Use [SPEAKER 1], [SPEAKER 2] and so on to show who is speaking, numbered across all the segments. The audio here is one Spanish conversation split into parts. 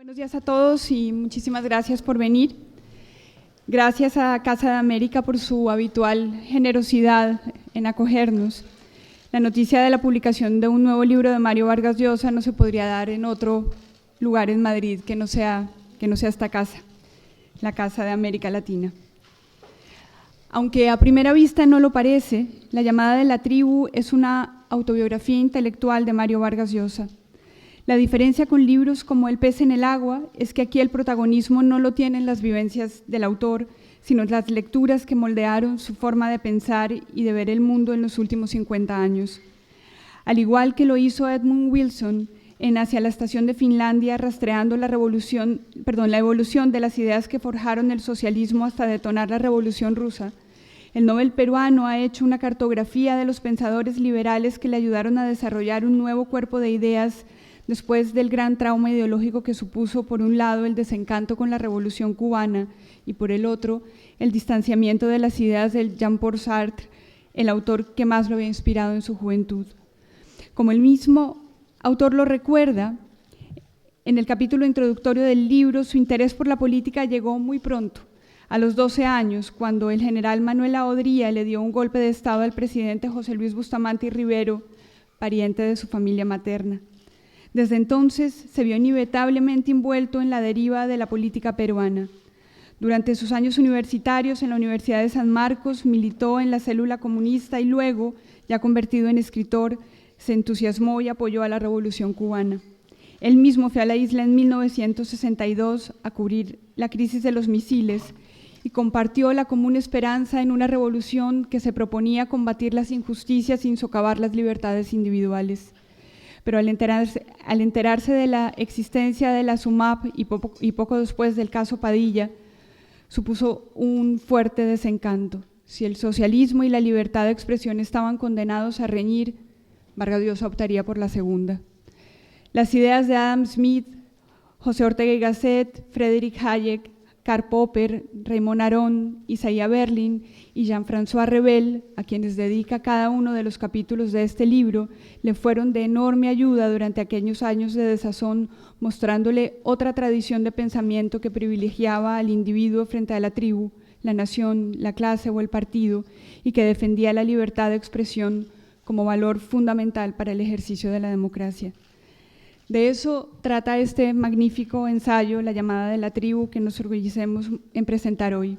[SPEAKER 1] Buenos días a todos y muchísimas gracias por venir. Gracias a Casa de América por su habitual generosidad en acogernos. La noticia de la publicación de un nuevo libro de Mario Vargas Llosa no se podría dar en otro lugar en Madrid que no sea esta casa, la Casa de América Latina. Aunque a primera vista no lo parece, La llamada de la tribu es una autobiografía intelectual de Mario Vargas Llosa. La diferencia con libros como El pez en el agua es que aquí el protagonismo no lo tienen las vivencias del autor, sino las lecturas que moldearon su forma de pensar y de ver el mundo en los últimos 50 años. Al igual que lo hizo Edmund Wilson en Hacia la estación de Finlandia, rastreando la evolución de las ideas que forjaron el socialismo hasta detonar la Revolución Rusa, el Nobel peruano ha hecho una cartografía de los pensadores liberales que le ayudaron a desarrollar un nuevo cuerpo de ideas después del gran trauma ideológico que supuso, por un lado, el desencanto con la Revolución cubana y, por el otro, el distanciamiento de las ideas de Jean-Paul Sartre, el autor que más lo había inspirado en su juventud. Como el mismo autor lo recuerda, en el capítulo introductorio del libro, su interés por la política llegó muy pronto, a los 12 años, cuando el general Manuel Aodría le dio un golpe de estado al presidente José Luis Bustamante y Rivero, pariente de su familia materna. Desde entonces se vio inevitablemente envuelto en la deriva de la política peruana. Durante sus años universitarios en la Universidad de San Marcos militó en la célula comunista y luego, ya convertido en escritor, se entusiasmó y apoyó a la Revolución cubana. Él mismo fue a la isla en 1962 a cubrir la crisis de los misiles y compartió la común esperanza en una revolución que se proponía combatir las injusticias sin socavar las libertades individuales. Pero al enterarse de la existencia de la SUMAP y poco después del caso Padilla, supuso un fuerte desencanto. Si el socialismo y la libertad de expresión estaban condenados a reñir, Vargas Llosa optaría por la segunda. Las ideas de Adam Smith, José Ortega y Gasset, Friedrich Hayek, Karl Popper, Raymond Aron, Isaiah Berlin y Jean-François Revel, a quienes dedica cada uno de los capítulos de este libro, le fueron de enorme ayuda durante aquellos años de desazón, mostrándole otra tradición de pensamiento que privilegiaba al individuo frente a la tribu, la nación, la clase o el partido, y que defendía la libertad de expresión como valor fundamental para el ejercicio de la democracia. De eso trata este magnífico ensayo, La llamada de la tribu, que nos orgullecemos en presentar hoy.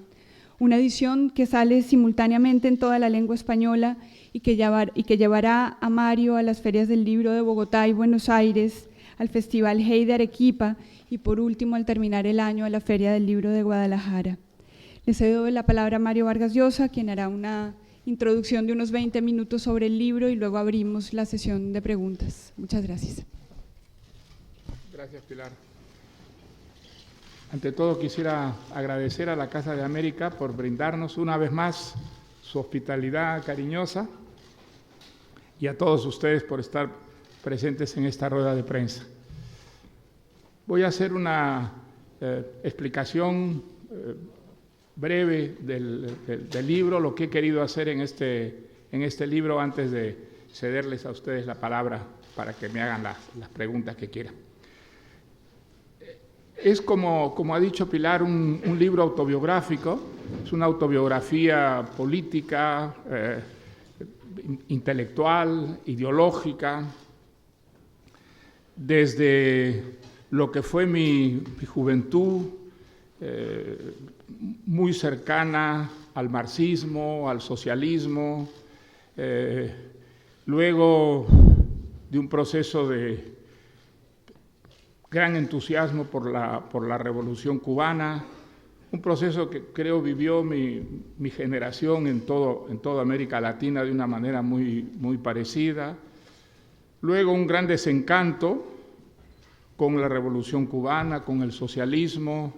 [SPEAKER 1] Una edición que sale simultáneamente en toda la lengua española y que llevará a Mario a las ferias del libro de Bogotá y Buenos Aires, al Festival Hey de Arequipa y, por último, al terminar el año, a la Feria del Libro de Guadalajara. Le cedo la palabra a Mario Vargas Llosa, quien hará una introducción de unos 20 minutos sobre el libro y luego abrimos la sesión de preguntas. Muchas gracias.
[SPEAKER 2] Gracias, Pilar. Ante todo, quisiera agradecer a la Casa de América por brindarnos una vez más su hospitalidad cariñosa y a todos ustedes por estar presentes en esta rueda de prensa. Voy a hacer una explicación breve del libro, lo que he querido hacer en este libro antes de cederles a ustedes la palabra para que me hagan las preguntas que quieran. Es como ha dicho Pilar, un libro autobiográfico, es una autobiografía política, intelectual, ideológica, desde lo que fue mi juventud, muy cercana al marxismo, al socialismo, luego de un proceso de gran entusiasmo por la Revolución cubana, un proceso que creo vivió mi generación en toda América Latina de una manera muy parecida. Luego un gran desencanto con la Revolución cubana, con el socialismo,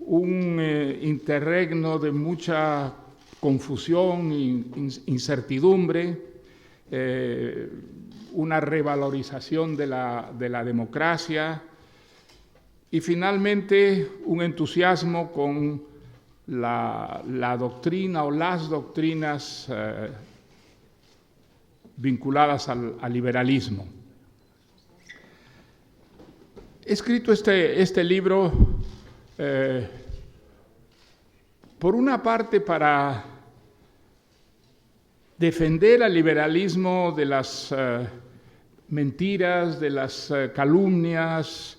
[SPEAKER 2] un interregno de mucha confusión e incertidumbre, una revalorización de la democracia y finalmente un entusiasmo con la doctrina o las doctrinas vinculadas al liberalismo. He escrito este libro, por una parte, para defender al liberalismo de las mentiras, de las calumnias,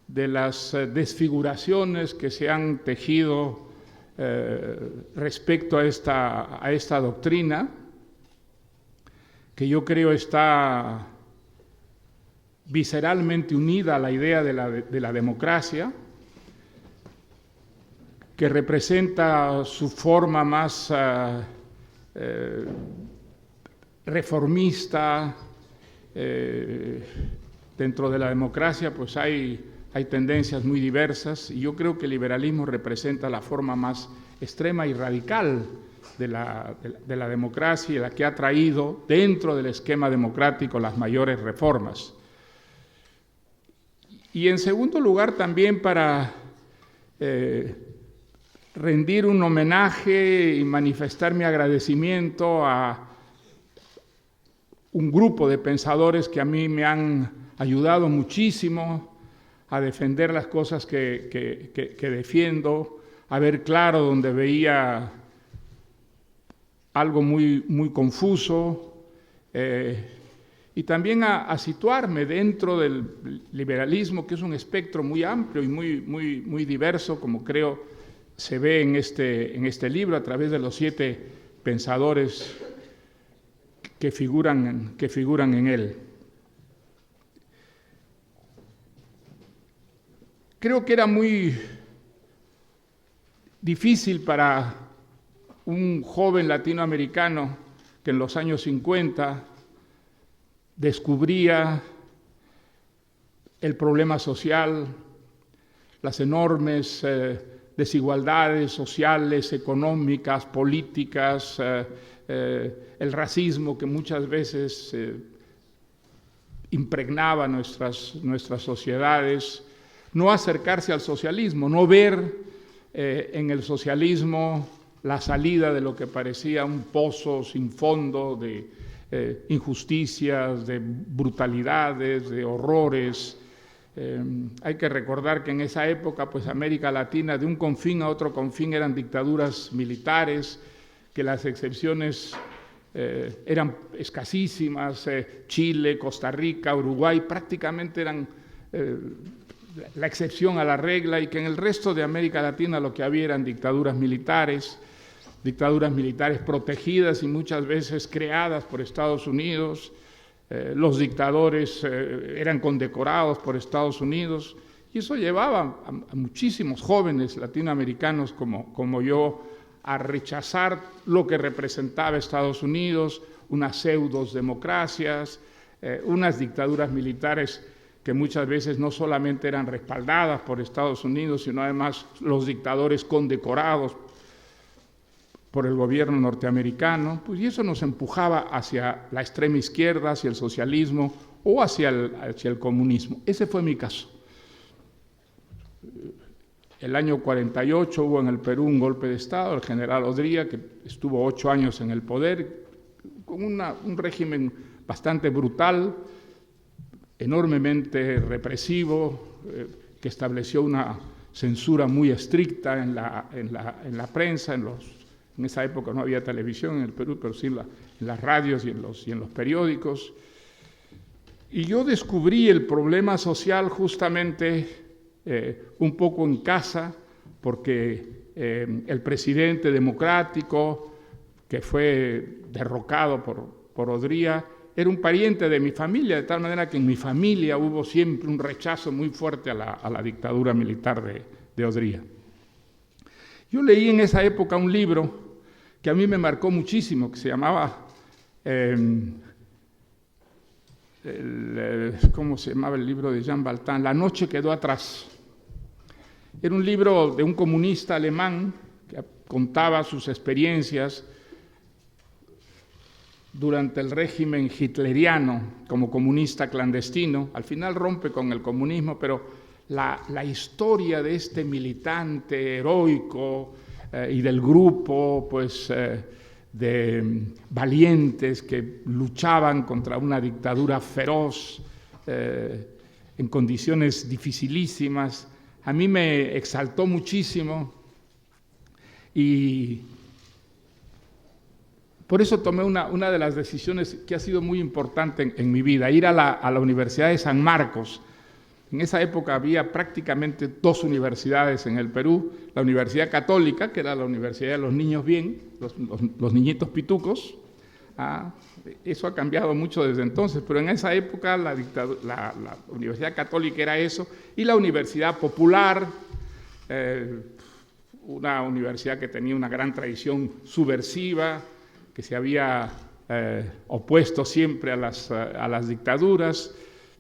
[SPEAKER 2] de las desfiguraciones que se han tejido respecto a esta doctrina, que yo creo está visceralmente unida a la idea de la democracia, que representa su forma más reformista. Dentro de la democracia pues hay tendencias muy diversas, y yo creo que el liberalismo representa la forma más extrema y radical de la democracia, y la que ha traído dentro del esquema democrático las mayores reformas. Y en segundo lugar, también para rendir un homenaje y manifestar mi agradecimiento a un grupo de pensadores que a mí me han ayudado muchísimo a defender las cosas que defiendo, a ver claro donde veía algo muy confuso, y también a situarme dentro del liberalismo, que es un espectro muy amplio y muy diverso, como creo se ve en este libro, a través de los 7 pensadores que figuran en él. Creo que era muy difícil para un joven latinoamericano que en los años 50 descubría el problema social, las enormes desigualdades sociales, económicas, políticas, el racismo que muchas veces impregnaba nuestras sociedades, no acercarse al socialismo, no ver en el socialismo la salida de lo que parecía un pozo sin fondo de injusticias, de brutalidades, de horrores. Hay que recordar que en esa época, pues América Latina, de un confín a otro confín, eran dictaduras militares, que las excepciones eran escasísimas. Chile, Costa Rica, Uruguay prácticamente eran la excepción a la regla, y que en el resto de América Latina lo que había eran dictaduras militares protegidas y muchas veces creadas por Estados Unidos. Los dictadores eran condecorados por Estados Unidos, y eso llevaba a muchísimos jóvenes latinoamericanos como yo a rechazar lo que representaba Estados Unidos, unas pseudo-democracias, unas dictaduras militares que muchas veces no solamente eran respaldadas por Estados Unidos, sino además los dictadores condecorados por el gobierno norteamericano, pues, y eso nos empujaba hacia la extrema izquierda, hacia el socialismo o hacia el comunismo. Ese fue mi caso. El año 48 hubo en el Perú un golpe de Estado, el general Odría, que estuvo 8 años en el poder, con un régimen bastante brutal, enormemente represivo, que estableció una censura muy estricta en la prensa, en esa época no había televisión en el Perú, pero sí en las radios y en los periódicos. Y yo descubrí el problema social justamente un poco en casa, porque el presidente democrático, que fue derrocado por Odría, era un pariente de mi familia, de tal manera que en mi familia hubo siempre un rechazo muy fuerte a la dictadura militar de Odría. Yo leí en esa época un libro que a mí me marcó muchísimo, que se llamaba, ¿cómo se llamaba el libro de Jean Valjean? La noche quedó atrás. Era un libro de un comunista alemán que contaba sus experiencias durante el régimen hitleriano como comunista clandestino. Al final rompe con el comunismo, pero la historia de este militante heroico y del grupo, pues, de valientes que luchaban contra una dictadura feroz en condiciones dificilísimas. A mí me exaltó muchísimo y por eso tomé una de las decisiones que ha sido muy importante en mi vida, ir a la Universidad de San Marcos. En esa época había prácticamente 2 universidades en el Perú, la Universidad Católica, que era la Universidad de los Niños Bien, los niñitos pitucos. Eso ha cambiado mucho desde entonces, pero en esa época la Universidad Católica era eso, y la Universidad Popular, una universidad que tenía una gran tradición subversiva, que se había opuesto siempre a las dictaduras.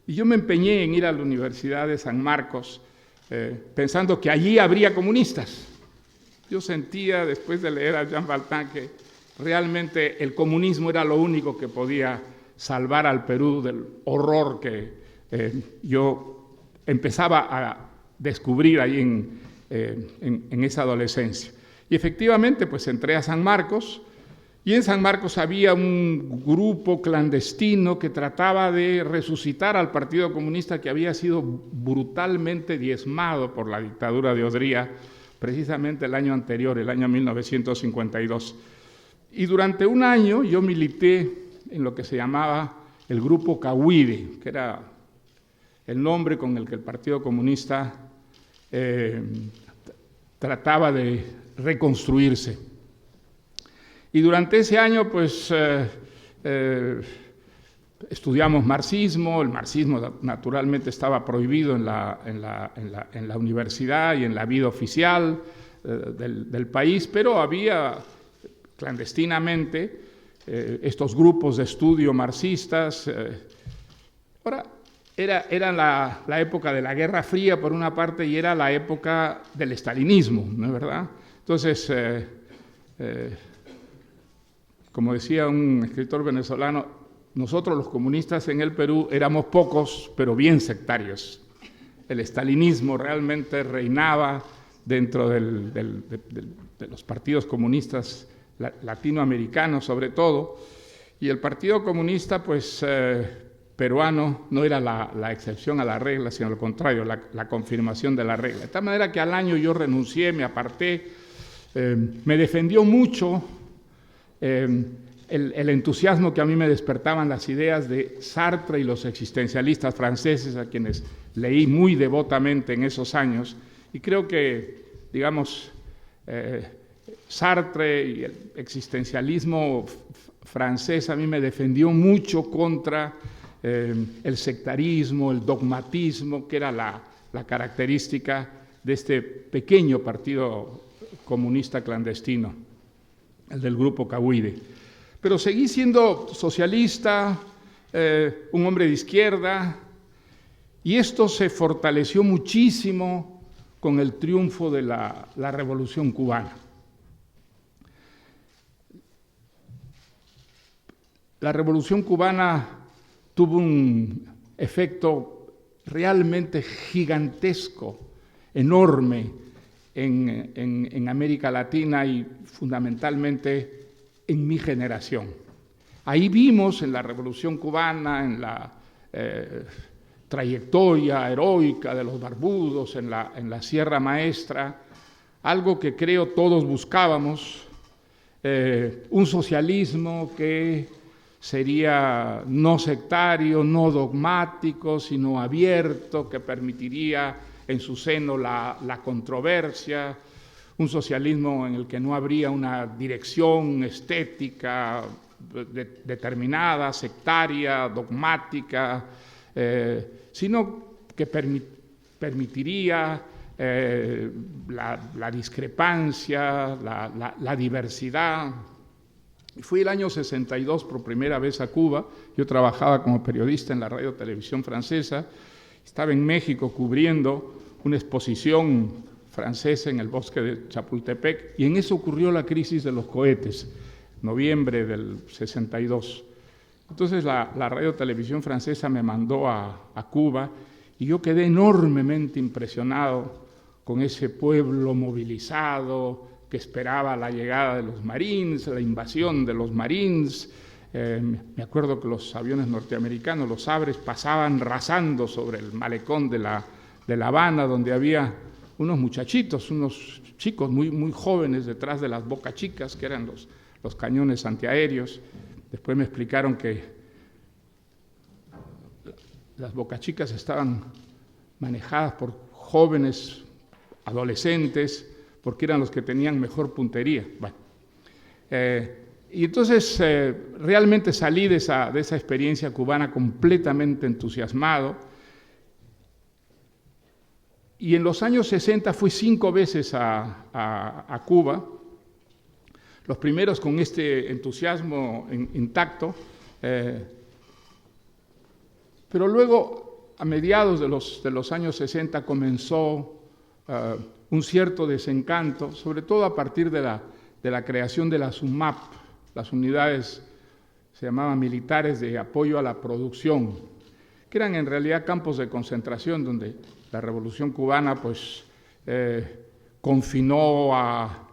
[SPEAKER 2] Y yo me empeñé en ir a la Universidad de San Marcos, pensando que allí habría comunistas. Yo sentía, después de leer a Jean Valjean, que realmente el comunismo era lo único que podía salvar al Perú del horror que yo empezaba a descubrir ahí en esa adolescencia. Y efectivamente, pues entré a San Marcos, y en San Marcos había un grupo clandestino que trataba de resucitar al Partido Comunista, que había sido brutalmente diezmado por la dictadura de Odría, precisamente el año anterior, el año 1952. Y durante un año yo milité en lo que se llamaba el Grupo Cahuide, que era el nombre con el que el Partido Comunista trataba de reconstruirse. Y durante ese año, pues, estudiamos marxismo. El marxismo naturalmente estaba prohibido en la universidad y en la vida oficial del país, pero había clandestinamente estos grupos de estudio marxistas. Ahora, era la época de la Guerra Fría, por una parte, y era la época del estalinismo, ¿no es verdad? Entonces, como decía un escritor venezolano, nosotros los comunistas en el Perú éramos pocos, pero bien sectarios. El estalinismo realmente reinaba dentro de los partidos comunistas latinoamericanos sobre todo, y el Partido Comunista, pues, peruano no era la excepción a la regla, sino al contrario, la confirmación de la regla. De tal manera que al año yo renuncié, me aparté, me defendió mucho el entusiasmo que a mí me despertaban las ideas de Sartre y los existencialistas franceses, a quienes leí muy devotamente en esos años, y creo que, digamos, Sartre y el existencialismo francés a mí me defendió mucho contra el sectarismo, el dogmatismo, que era la característica de este pequeño partido comunista clandestino, el del Grupo Cahuide. Pero seguí siendo socialista, un hombre de izquierda, y esto se fortaleció muchísimo con el triunfo de la Revolución Cubana. La Revolución Cubana tuvo un efecto realmente gigantesco, enorme, en América Latina y fundamentalmente en mi generación. Ahí vimos en la Revolución Cubana, en la trayectoria heroica de los barbudos, en la Sierra Maestra, algo que creo todos buscábamos, un socialismo que sería no sectario, no dogmático, sino abierto, que permitiría en su seno la controversia, un socialismo en el que no habría una dirección estética determinada, sectaria, dogmática, sino que permitiría la discrepancia, la diversidad. Fui el año 62 por primera vez a Cuba. Yo trabajaba como periodista en la radio televisión francesa. Estaba en México cubriendo una exposición francesa en el bosque de Chapultepec, y en eso ocurrió la crisis de los cohetes, noviembre del 62. Entonces la radio televisión francesa me mandó a Cuba, y yo quedé enormemente impresionado con ese pueblo movilizado que esperaba la llegada de los Marines, la invasión de los Marines, Me acuerdo que los aviones norteamericanos, los Sabres, pasaban rasando sobre el malecón de La Habana, donde había unos muchachitos, unos chicos muy jóvenes detrás de las Boca Chicas, que eran los cañones antiaéreos. Después me explicaron que las Boca Chicas estaban manejadas por jóvenes adolescentes, porque eran los que tenían mejor puntería. Bueno, y entonces realmente salí de esa experiencia cubana completamente entusiasmado. Y en los años 60 fui 5 veces a Cuba, los primeros con este entusiasmo intacto, pero luego, a mediados de los años 60, comenzó un cierto desencanto, sobre todo a partir de la creación de las UMAP, las unidades se llamaban militares de apoyo a la producción, que eran en realidad campos de concentración donde la Revolución Cubana pues confinó a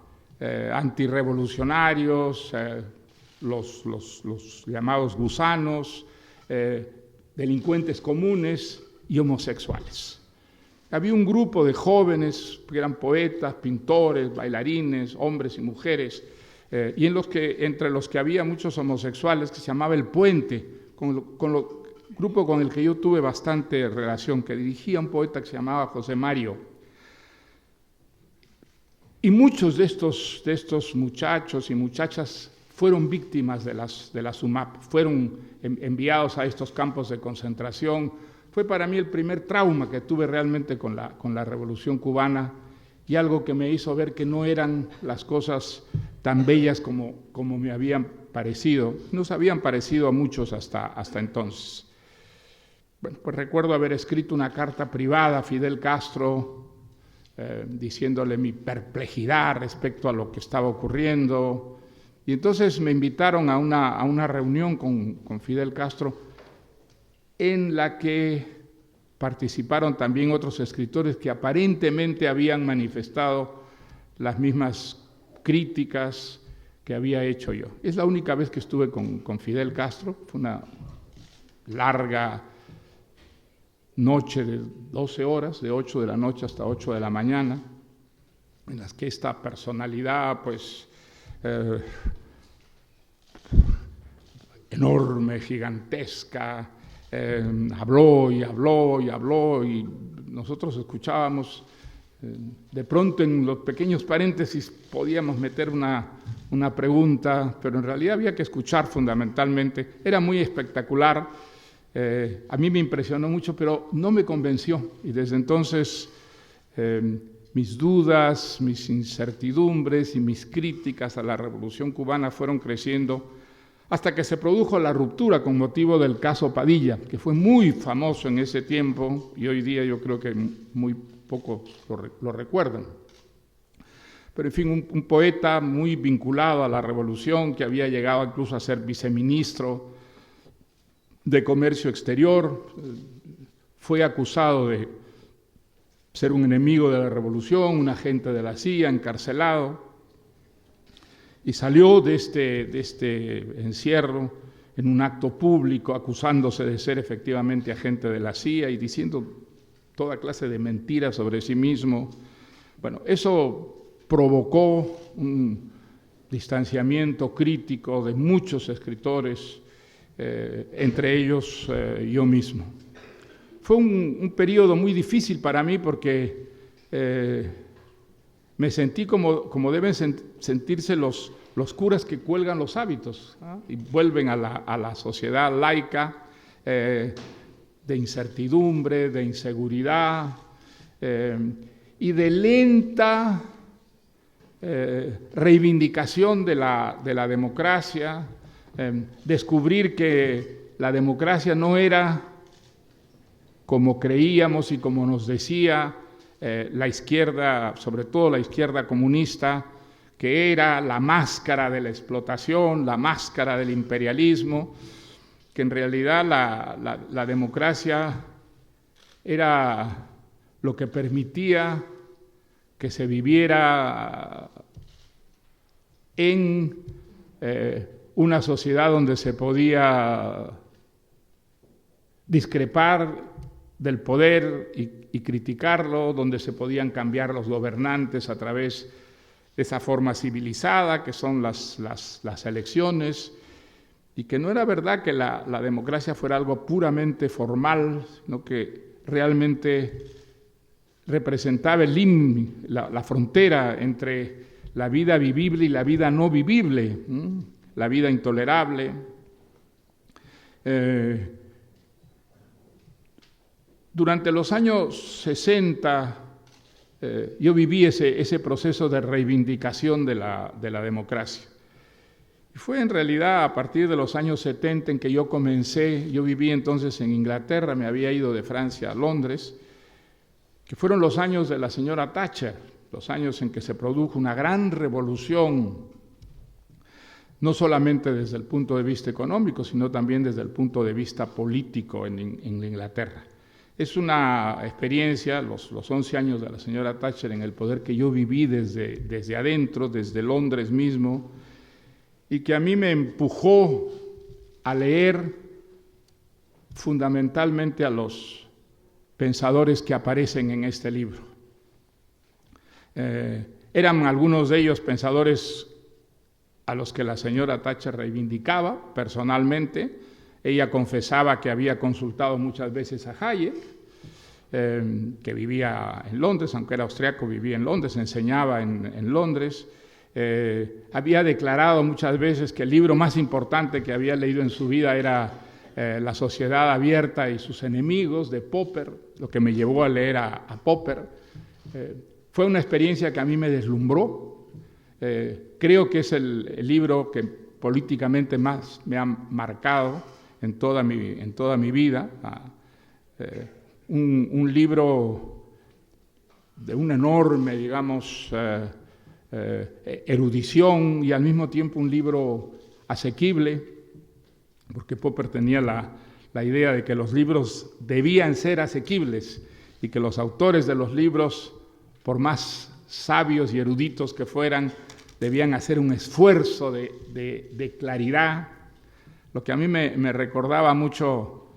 [SPEAKER 2] antirrevolucionarios, los llamados gusanos, delincuentes comunes y homosexuales. Había un grupo de jóvenes que eran poetas, pintores, bailarines, hombres y mujeres, y entre los que había muchos homosexuales, que se llamaba El Puente, grupo con el que yo tuve bastante relación, que dirigía un poeta que se llamaba José Mario. Y muchos de estos muchachos y muchachas fueron víctimas de las UMAP, fueron enviados a estos campos de concentración. Fue para mí el primer trauma que tuve realmente con la Revolución Cubana, y algo que me hizo ver que no eran las cosas tan bellas como me habían parecido. Nos habían parecido a muchos hasta entonces. Bueno, pues recuerdo haber escrito una carta privada a Fidel Castro diciéndole mi perplejidad respecto a lo que estaba ocurriendo, y entonces me invitaron a una reunión con Fidel Castro, en la que participaron también otros escritores que aparentemente habían manifestado las mismas críticas que había hecho yo. Es la única vez que estuve con Fidel Castro, fue una larga noche de 12 horas, de 8 de la noche hasta 8 de la mañana, en las que esta personalidad, pues, enorme, gigantesca, habló y habló y habló, y nosotros escuchábamos. De pronto, en los pequeños paréntesis podíamos meter una pregunta, pero en realidad había que escuchar fundamentalmente. Era muy espectacular. A mí me impresionó mucho, pero no me convenció, y desde entonces mis dudas, mis incertidumbres y mis críticas a la Revolución Cubana fueron creciendo, hasta que se produjo la ruptura con motivo del caso Padilla, que fue muy famoso en ese tiempo, y hoy día yo creo que muy pocos lo recuerdan. Pero en fin, un poeta muy vinculado a la Revolución, que había llegado incluso a ser viceministro de Comercio Exterior, fue acusado de ser un enemigo de la Revolución, un agente de la CIA, encarcelado, y salió de este encierro en un acto público acusándose de ser efectivamente agente de la CIA y diciendo toda clase de mentiras sobre sí mismo. Bueno, eso provocó un distanciamiento crítico de muchos escritores, entre ellos yo mismo. Fue un periodo muy difícil para mí porque me sentí como deben sentirse los curas que cuelgan los hábitos, ¿no? Y vuelven a la sociedad laica, de incertidumbre, de inseguridad y de lenta reivindicación de la democracia, descubrir que la democracia no era como creíamos y como nos decía la izquierda, sobre todo la izquierda comunista, que era la máscara de la explotación, la máscara del imperialismo, que en realidad la democracia era lo que permitía que se viviera en una sociedad donde se podía discrepar del poder y criticarlo, donde se podían cambiar los gobernantes a través de esa forma civilizada que son las elecciones, y que no era verdad que la democracia fuera algo puramente formal, sino que realmente representaba la frontera entre la vida vivible y la vida no vivible, la vida intolerable. Durante los años 60 yo viví ese proceso de reivindicación de la democracia. Y fue en realidad a partir de los años 70 en que yo comencé. Yo viví entonces en Inglaterra, me había ido de Francia a Londres, que fueron los años de la señora Thatcher, los años en que se produjo una gran revolución, no solamente desde el punto de vista económico, sino también desde el punto de vista político en Inglaterra. Es una experiencia, los 11 años de la señora Thatcher en el poder, que yo viví desde adentro, desde Londres mismo, y que a mí me empujó a leer fundamentalmente a los pensadores que aparecen en este libro. Eran algunos de ellos pensadores a los que la señora Thatcher reivindicaba personalmente. Ella confesaba que había consultado muchas veces a Hayek, que vivía en Londres, aunque era austriaco, vivía en Londres, enseñaba en Londres. Había declarado muchas veces que el libro más importante que había leído en su vida era La sociedad abierta y sus enemigos, de Popper, lo que me llevó a leer a Popper. Fue una experiencia que a mí me deslumbró. Creo que es el libro que políticamente más me ha marcado en toda mi vida. Un libro de una enorme, digamos, erudición, y al mismo tiempo un libro asequible, porque Popper tenía la idea de que los libros debían ser asequibles y que los autores de los libros, por más sabios y eruditos que fueran, debían hacer un esfuerzo de claridad. Lo que a mí me recordaba mucho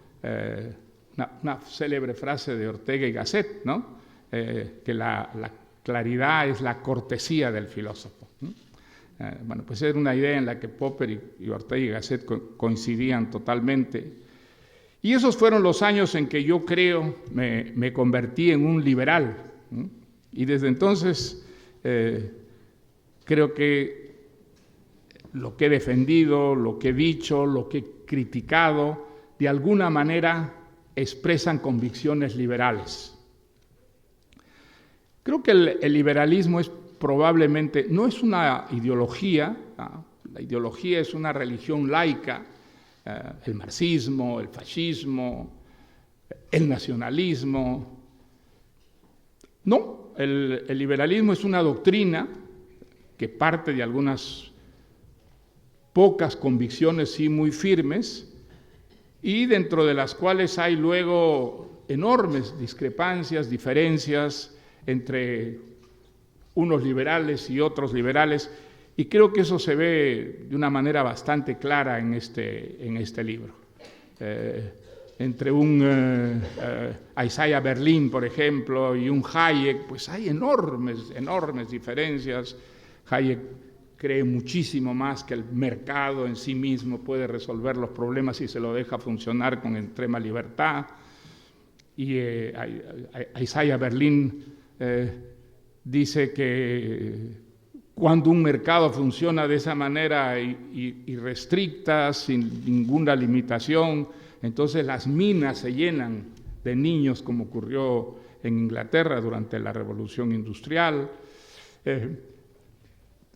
[SPEAKER 2] una célebre frase de Ortega y Gasset, ¿no? Que la claridad es la cortesía del filósofo. Bueno, pues era una idea en la que Popper y Ortega y Gasset coincidían totalmente. Y esos fueron los años en que yo creo me convertí en un liberal. Y desde entonces creo que lo que he defendido, lo que he dicho, lo que he criticado, de alguna manera expresan convicciones liberales. Creo que el liberalismo es probablemente, no es una ideología, ¿no? La ideología es una religión laica, el marxismo, el fascismo, el nacionalismo. No, el liberalismo es una doctrina que parte de algunas pocas convicciones, sí, muy firmes, y dentro de las cuales hay luego enormes discrepancias, diferencias entre unos liberales y otros liberales, y creo que eso se ve de una manera bastante clara en este libro. Entre un Isaiah Berlin, por ejemplo, y un Hayek, pues hay enormes diferencias. Hayek cree muchísimo más que el mercado en sí mismo puede resolver los problemas si se lo deja funcionar con extrema libertad. Y Isaiah Berlin dice que cuando un mercado funciona de esa manera irrestricta, sin ninguna limitación, entonces las minas se llenan de niños, como ocurrió en Inglaterra durante la Revolución Industrial.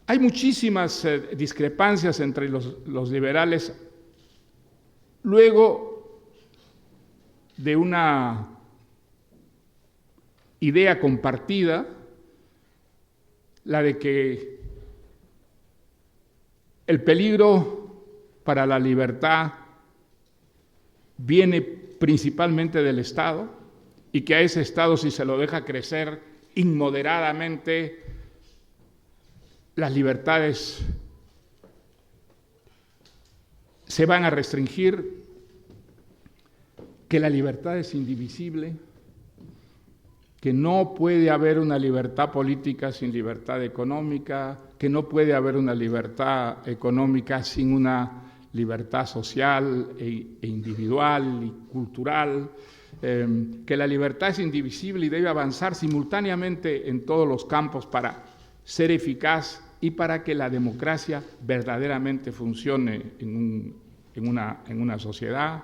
[SPEAKER 2] Hay muchísimas discrepancias entre los liberales, luego de una idea compartida, la de que el peligro para la libertad viene principalmente del Estado, y que a ese Estado, si se lo deja crecer inmoderadamente, las libertades se van a restringir, que la libertad es indivisible, que no puede haber una libertad política sin libertad económica, que no puede haber una libertad económica sin una libertad social e individual y cultural, que la libertad es indivisible y debe avanzar simultáneamente en todos los campos para ser eficaz y para que la democracia verdaderamente funcione en una sociedad,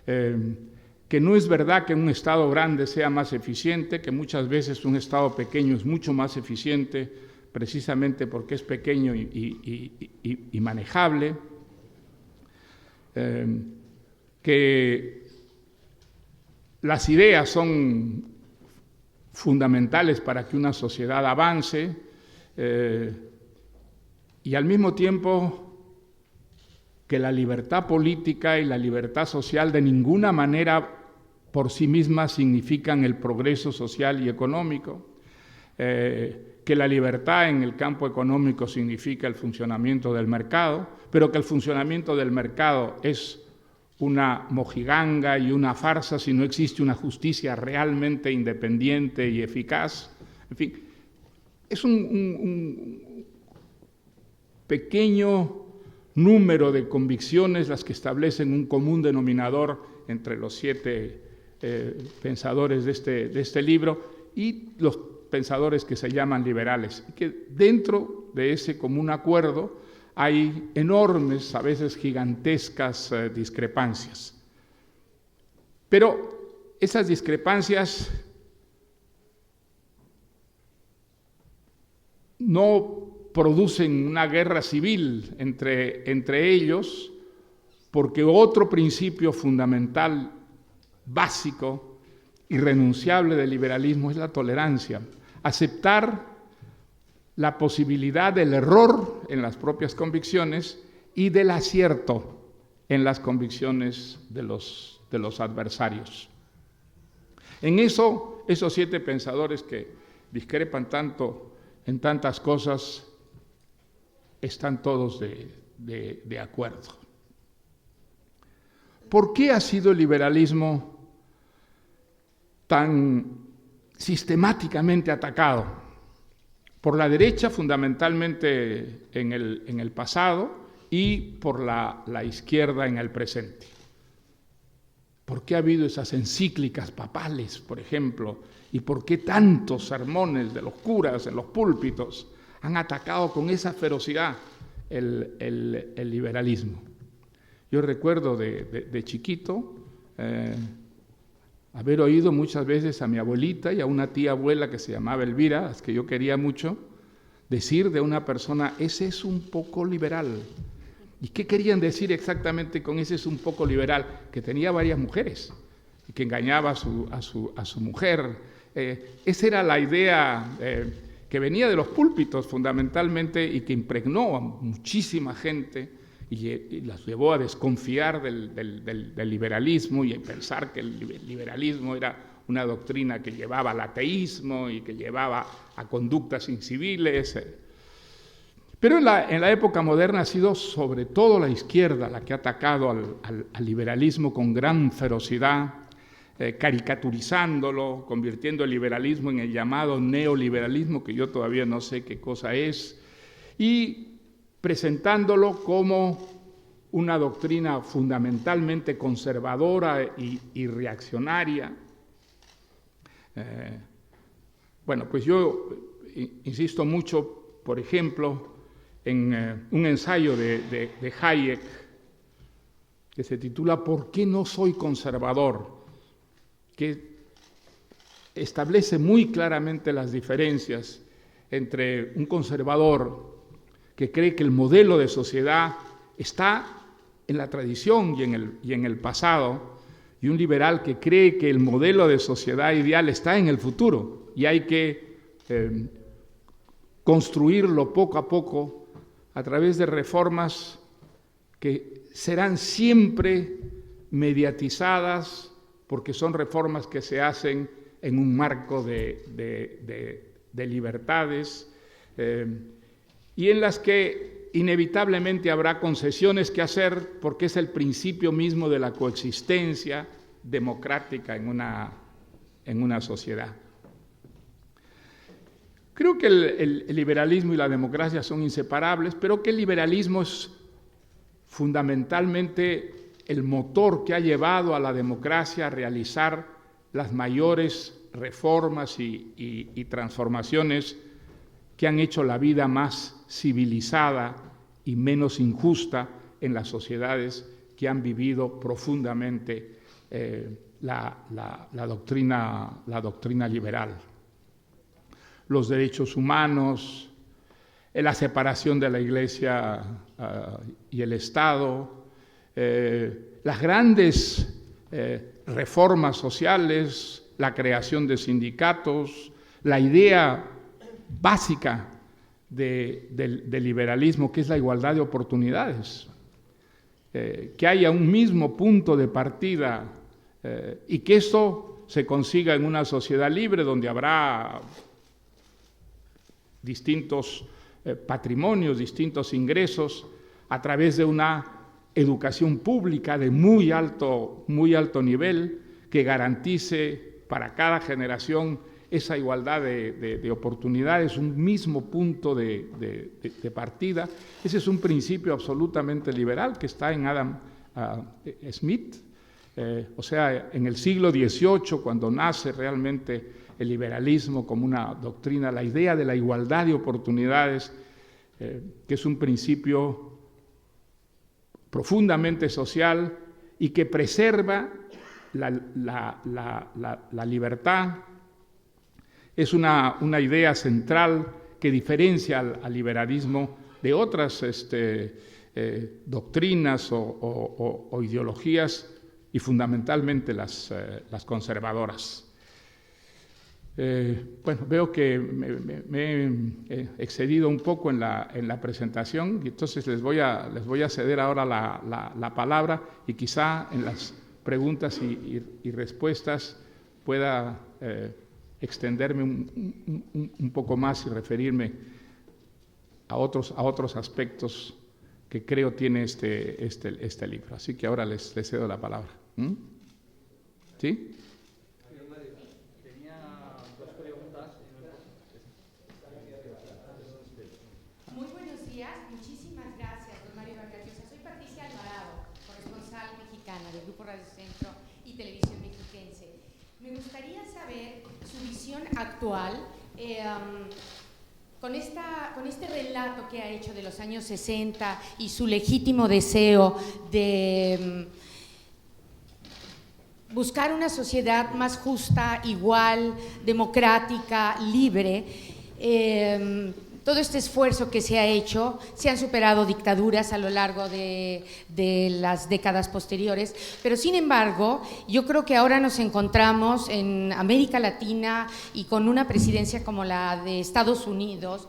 [SPEAKER 2] que no es verdad que un Estado grande sea más eficiente, que muchas veces un Estado pequeño es mucho más eficiente precisamente porque es pequeño y manejable, que las ideas son fundamentales para que una sociedad avance, y al mismo tiempo que la libertad política y la libertad social de ninguna manera por sí mismas significan el progreso social y económico, que la libertad en el campo económico significa el funcionamiento del mercado, pero que el funcionamiento del mercado es una mojiganga y una farsa si no existe una justicia realmente independiente y eficaz. En fin, es un pequeño número de convicciones las que establecen un común denominador entre los 7 pensadores de este libro y los pensadores que se llaman liberales, que dentro de ese común acuerdo hay enormes, a veces gigantescas discrepancias. Pero esas discrepancias no producen una guerra civil entre ellos, porque otro principio fundamental, básico, irrenunciable del liberalismo es la tolerancia. Aceptar la posibilidad del error en las propias convicciones y del acierto en las convicciones de los adversarios. En eso, esos 7 pensadores que discrepan tanto en tantas cosas están todos de acuerdo. ¿Por qué ha sido el liberalismo tan sistemáticamente atacado? Por la derecha, fundamentalmente en el pasado, y por la izquierda en el presente. ¿Por qué ha habido esas encíclicas papales, por ejemplo? ¿Y por qué tantos sermones de los curas en los púlpitos han atacado con esa ferocidad el liberalismo? Yo recuerdo de chiquito haber oído muchas veces a mi abuelita y a una tía abuela que se llamaba Elvira, las que yo quería mucho, decir de una persona: ese es un poco liberal. ¿Y qué querían decir exactamente con ese es un poco liberal? Que tenía varias mujeres y que engañaba a su mujer. Esa era la idea que venía de los púlpitos fundamentalmente y que impregnó a muchísima gente y las llevó a desconfiar del liberalismo y a pensar que el liberalismo era una doctrina que llevaba al ateísmo y que llevaba a conductas inciviles. Pero en la época moderna ha sido sobre todo la izquierda la que ha atacado al liberalismo con gran ferocidad, caricaturizándolo, convirtiendo el liberalismo en el llamado neoliberalismo, que yo todavía no sé qué cosa es, y presentándolo como una doctrina fundamentalmente conservadora y reaccionaria. Bueno, pues yo insisto mucho, por ejemplo, en un ensayo de Hayek que se titula ¿Por qué no soy conservador?, que establece muy claramente las diferencias entre un conservador que cree que el modelo de sociedad está en la tradición y en el pasado, y un liberal que cree que el modelo de sociedad ideal está en el futuro y hay que construirlo poco a poco a través de reformas que serán siempre mediatizadas porque son reformas que se hacen en un marco de libertades y en las que inevitablemente habrá concesiones que hacer porque es el principio mismo de la coexistencia democrática en una sociedad. Creo que el liberalismo y la democracia son inseparables, pero que el liberalismo es fundamentalmente el motor que ha llevado a la democracia a realizar las mayores reformas y transformaciones que han hecho la vida más civilizada y menos injusta en las sociedades que han vivido profundamente la doctrina liberal. Los derechos humanos, la separación de la Iglesia y el Estado, las grandes reformas sociales, la creación de sindicatos, la idea básica del liberalismo, que es la igualdad de oportunidades, que haya un mismo punto de partida y que esto se consiga en una sociedad libre donde habrá distintos patrimonios, distintos ingresos, a través de una educación pública de muy alto nivel que garantice para cada generación esa igualdad de oportunidades, un mismo punto de partida. Ese es un principio absolutamente liberal que está en Adam Smith, o sea, en el siglo XVIII, cuando nace realmente el liberalismo como una doctrina, la idea de la igualdad de oportunidades, que es un principio profundamente social y que preserva la libertad, es una idea central que diferencia al liberalismo de otras doctrinas o ideologías y fundamentalmente las conservadoras. Bueno, veo que me he excedido un poco en la presentación y entonces les voy a ceder ahora la palabra y quizá en las preguntas y respuestas pueda extenderme un poco más y referirme a otros aspectos que creo tiene este libro. Así que ahora les cedo la palabra. ¿Sí?
[SPEAKER 3] Muy buenos días, muchísimas gracias, don Mario Vargas Llosa. Soy Patricia Alvarado, corresponsal mexicana del Grupo Radio Centro y Televisión Mexiquense. Me gustaría saber su visión actual con este relato que ha hecho de los años 60 y su legítimo deseo de buscar una sociedad más justa, igual, democrática, libre. Todo este esfuerzo que se ha hecho, se han superado dictaduras a lo largo de las décadas posteriores, pero sin embargo, yo creo que ahora nos encontramos en América Latina y con una presidencia como la de Estados Unidos,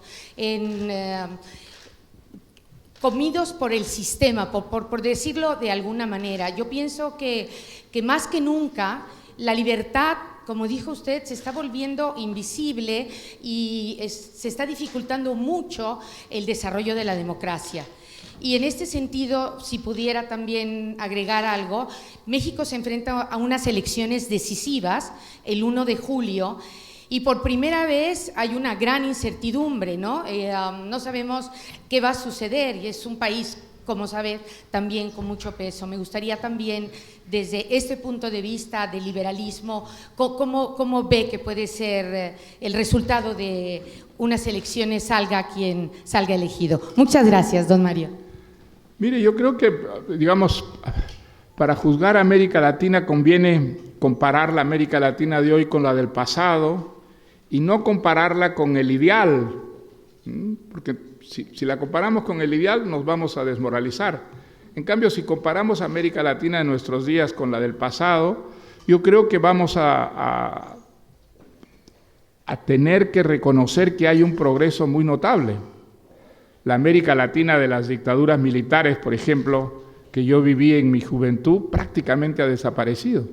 [SPEAKER 3] comidos por el sistema, por decirlo de alguna manera. Yo pienso que más que nunca la libertad, como dijo usted, se está volviendo invisible y se está dificultando mucho el desarrollo de la democracia. Y en este sentido, si pudiera también agregar algo, México se enfrenta a unas elecciones decisivas el 1 de julio y por primera vez hay una gran incertidumbre, ¿no? No sabemos qué va a suceder y es un país, como sabe, también con mucho peso. Me gustaría también, desde este punto de vista del liberalismo, ¿cómo ve que puede ser el resultado de unas elecciones, salga quien salga elegido? Muchas gracias, don Mario.
[SPEAKER 2] Mire, yo creo que, digamos, para juzgar a América Latina conviene comparar la América Latina de hoy con la del pasado y no compararla con el ideal, porque si la comparamos con el ideal nos vamos a desmoralizar. En cambio, si comparamos a América Latina de nuestros días con la del pasado, yo creo que vamos a tener que reconocer que hay un progreso muy notable. La América Latina de las dictaduras militares, por ejemplo, que yo viví en mi juventud, prácticamente ha desaparecido.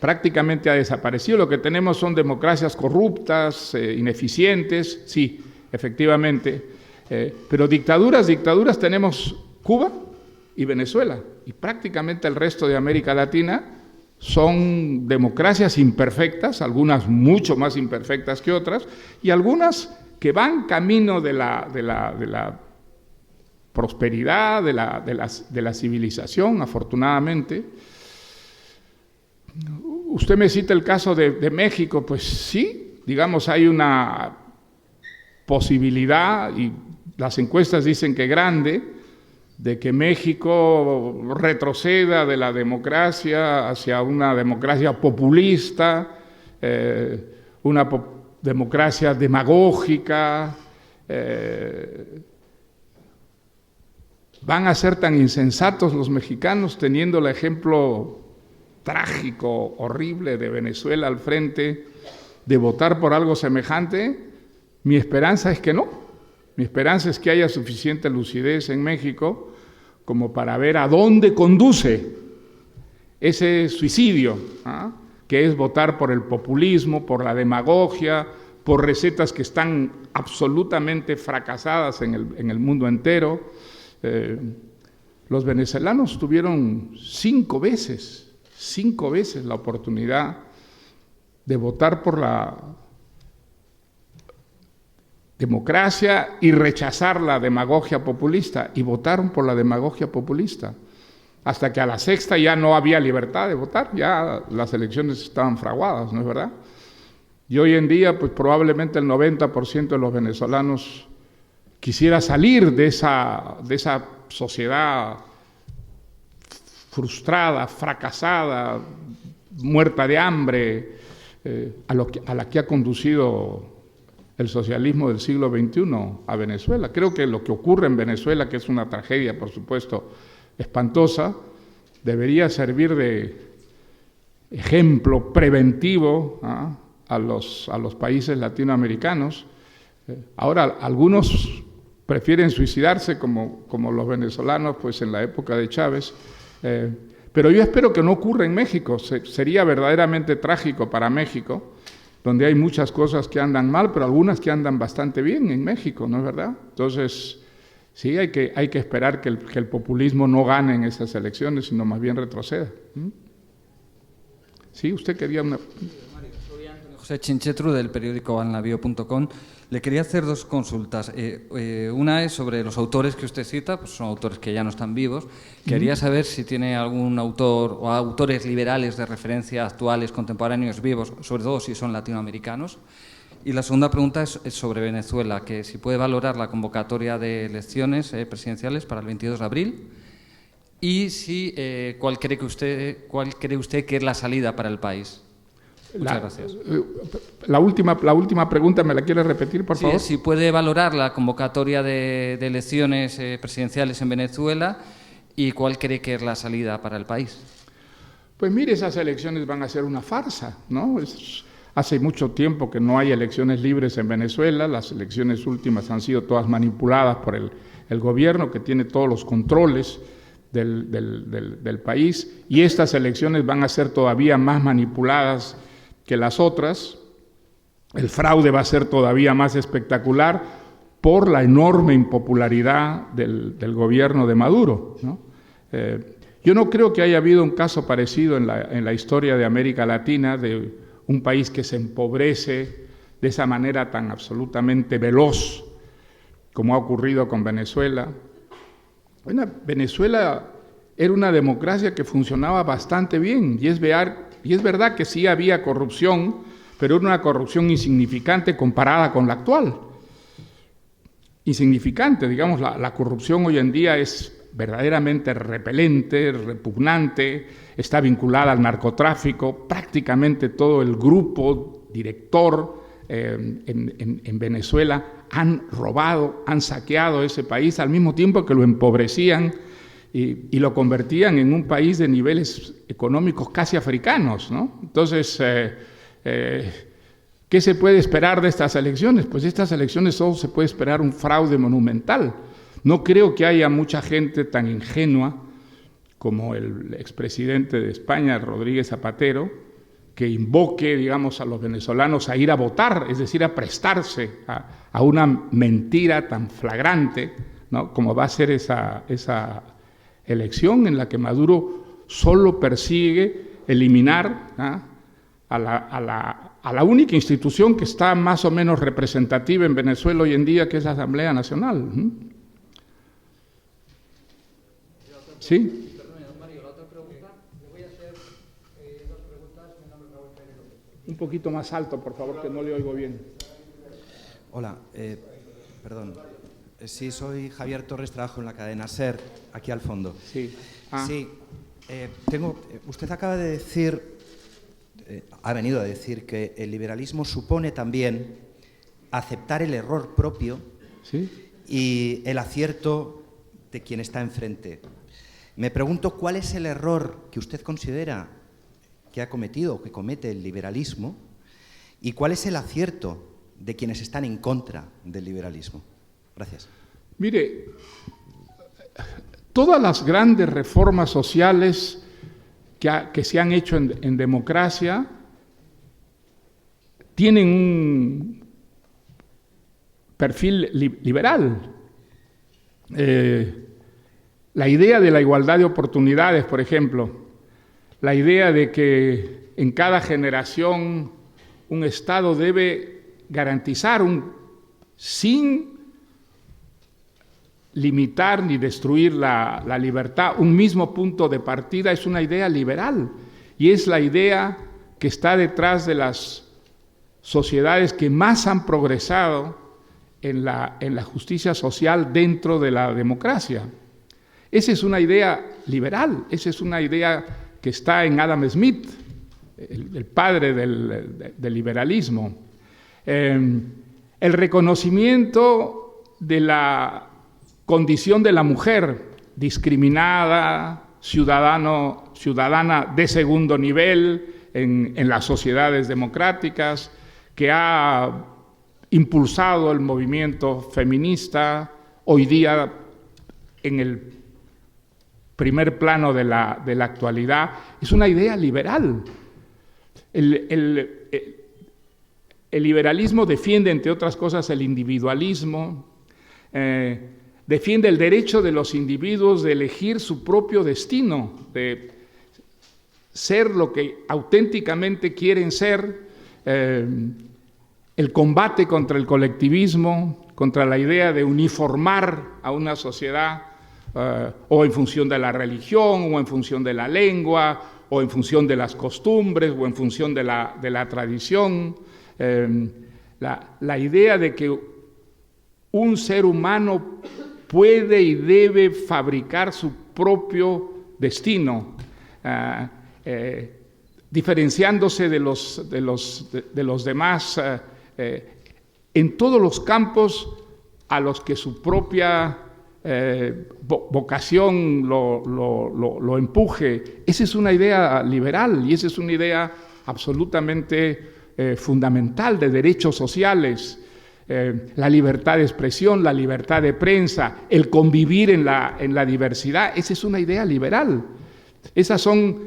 [SPEAKER 2] Prácticamente ha desaparecido. Lo que tenemos son democracias corruptas, ineficientes, sí, efectivamente, Pero dictaduras tenemos Cuba y Venezuela, y prácticamente el resto de América Latina son democracias imperfectas, algunas mucho más imperfectas que otras, y algunas que van camino de la prosperidad, de la civilización, afortunadamente. Usted me cita el caso de México, pues sí, digamos, hay una posibilidad, y las encuestas dicen que grande, de que México retroceda de la democracia hacia una democracia populista, una democracia demagógica. Van a ser tan insensatos los mexicanos teniendo el ejemplo trágico, horrible de Venezuela al frente, de votar por algo semejante. Mi esperanza es que no. Mi esperanza es que haya suficiente lucidez en México como para ver a dónde conduce ese suicidio, que es votar por el populismo, por la demagogia, por recetas que están absolutamente fracasadas en el mundo entero. Los venezolanos tuvieron 5 veces la oportunidad de votar por la democracia y rechazar la demagogia populista, y votaron por la demagogia populista, hasta que a la 6ª ya no había libertad de votar, ya las elecciones estaban fraguadas, ¿no es verdad? Y hoy en día, pues probablemente el 90% de los venezolanos quisiera salir de esa sociedad frustrada, fracasada, muerta de hambre, a la que ha conducido el socialismo del siglo XXI a Venezuela. Creo que lo que ocurre en Venezuela, que es una tragedia, por supuesto, espantosa, debería servir de ejemplo preventivo a los países latinoamericanos. Ahora, algunos prefieren suicidarse, como los venezolanos, pues en la época de Chávez, pero yo espero que no ocurra en México. Sería verdaderamente trágico para México, donde hay muchas cosas que andan mal, pero algunas que andan bastante bien en México, ¿no es verdad? Entonces, sí, hay que esperar que el populismo no gane en esas elecciones, sino más bien retroceda. Sí, usted quería una...
[SPEAKER 4] José Chinchetru, del periódico alnavío.com. Le quería hacer 2 consultas. Una es sobre los autores que usted cita, pues son autores que ya no están vivos. Quería saber si tiene algún autor o autores liberales de referencia actuales, contemporáneos, vivos, sobre todo si son latinoamericanos. Y la segunda pregunta es sobre Venezuela, que si puede valorar la convocatoria de elecciones presidenciales para el 22 de abril y si cuál cree usted que es la salida para el país. Muchas gracias.
[SPEAKER 2] La última pregunta, ¿me la quiere repetir, por favor?
[SPEAKER 4] Si puede valorar la convocatoria de elecciones presidenciales en Venezuela y cuál cree que es la salida para el país.
[SPEAKER 2] Pues mire, esas elecciones van a ser una farsa, ¿no? Hace mucho tiempo que no hay elecciones libres en Venezuela. Las elecciones últimas han sido todas manipuladas por el gobierno, que tiene todos los controles del país, y estas elecciones van a ser todavía más manipuladas que las otras. El fraude va a ser todavía más espectacular por la enorme impopularidad del gobierno de Maduro, ¿no? Yo no creo que haya habido un caso parecido en la historia de América Latina, de un país que se empobrece de esa manera tan absolutamente veloz como ha ocurrido con Venezuela. Bueno, Venezuela era una democracia que funcionaba bastante bien, y es verdad que sí había corrupción, pero era una corrupción insignificante comparada con la actual. Insignificante, digamos, la corrupción hoy en día es verdaderamente repelente, repugnante, está vinculada al narcotráfico. Prácticamente todo el grupo director en Venezuela han robado, han saqueado ese país, al mismo tiempo que lo empobrecían y lo convertían en un país de niveles económicos casi africanos, ¿no? Entonces, ¿qué se puede esperar de estas elecciones? Pues de estas elecciones solo se puede esperar un fraude monumental. No creo que haya mucha gente tan ingenua como el expresidente de España, Rodríguez Zapatero, que invoque, digamos, a los venezolanos a ir a votar, es decir, a prestarse a una mentira tan flagrante, ¿no?, como va a ser esa elección en la que Maduro solo persigue eliminar, ¿no?, a la única institución que está más o menos representativa en Venezuela hoy en día, que es la Asamblea Nacional. ¿Sí? Un poquito más alto, por favor, que no le oigo bien.
[SPEAKER 5] Hola, perdón. Sí, soy Javier Torres, trabajo en la cadena SER, aquí al fondo.
[SPEAKER 2] Sí.
[SPEAKER 5] Sí, usted acaba de decir, ha venido a decir que el liberalismo supone también aceptar el error propio,
[SPEAKER 2] ¿sí?,
[SPEAKER 5] y el acierto de quien está enfrente. Me pregunto cuál es el error que usted considera que ha cometido o que comete el liberalismo y cuál es el acierto de quienes están en contra del liberalismo. Gracias.
[SPEAKER 2] Mire, todas las grandes reformas sociales que se han hecho en democracia tienen un perfil liberal. La idea de la igualdad de oportunidades, por ejemplo, la idea de que en cada generación un Estado debe garantizar sin limitar ni destruir la libertad, un mismo punto de partida, es una idea liberal y es la idea que está detrás de las sociedades que más han progresado en la justicia social dentro de la democracia. Esa es una idea liberal, esa es una idea que está en Adam Smith, el padre del liberalismo. El reconocimiento de la condición de la mujer discriminada, ciudadana de segundo nivel en las sociedades democráticas, que ha impulsado el movimiento feminista, hoy día en el primer plano de la actualidad, es una idea liberal. El liberalismo defiende, entre otras cosas, el individualismo, defiende el derecho de los individuos de elegir su propio destino, de ser lo que auténticamente quieren ser, el combate contra el colectivismo, contra la idea de uniformar a una sociedad, o en función de la religión, o en función de la lengua, o en función de las costumbres, o en función de la tradición. La idea de que un ser humano puede y debe fabricar su propio destino, diferenciándose de los demás en todos los campos a los que su propia vocación lo empuje. Esa es una idea liberal y esa es una idea absolutamente fundamental de derechos sociales. La libertad de expresión, la libertad de prensa, el convivir en la diversidad, esa es una idea liberal. Esas son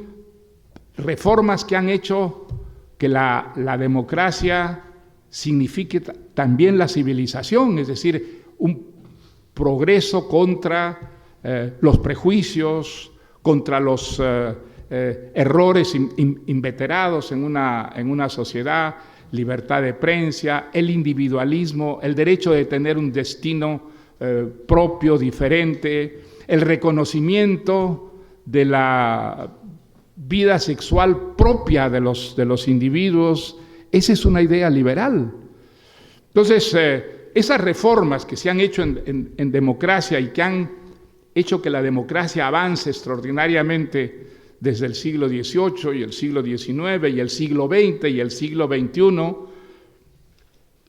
[SPEAKER 2] reformas que han hecho que la democracia signifique también la civilización, es decir, un progreso contra los prejuicios, contra los errores inveterados en una sociedad, libertad de prensa, el individualismo, el derecho de tener un destino propio, diferente, el reconocimiento de la vida sexual propia de los individuos. Esa es una idea liberal. Entonces, esas reformas que se han hecho en democracia y que han hecho que la democracia avance extraordinariamente desde el siglo XVIII y el siglo XIX y el siglo XX y el siglo XXI,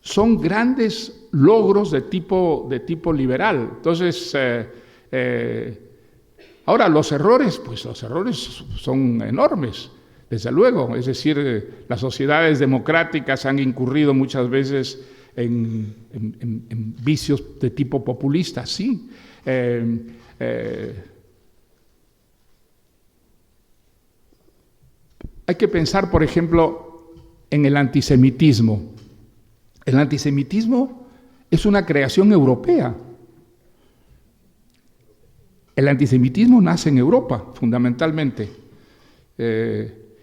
[SPEAKER 2] son grandes logros de tipo liberal. Entonces, ahora los errores son enormes, desde luego. Es decir, las sociedades democráticas han incurrido muchas veces en vicios de tipo populista, sí. hay que pensar, por ejemplo, en el antisemitismo. El antisemitismo es una creación europea. El antisemitismo nace en Europa, fundamentalmente,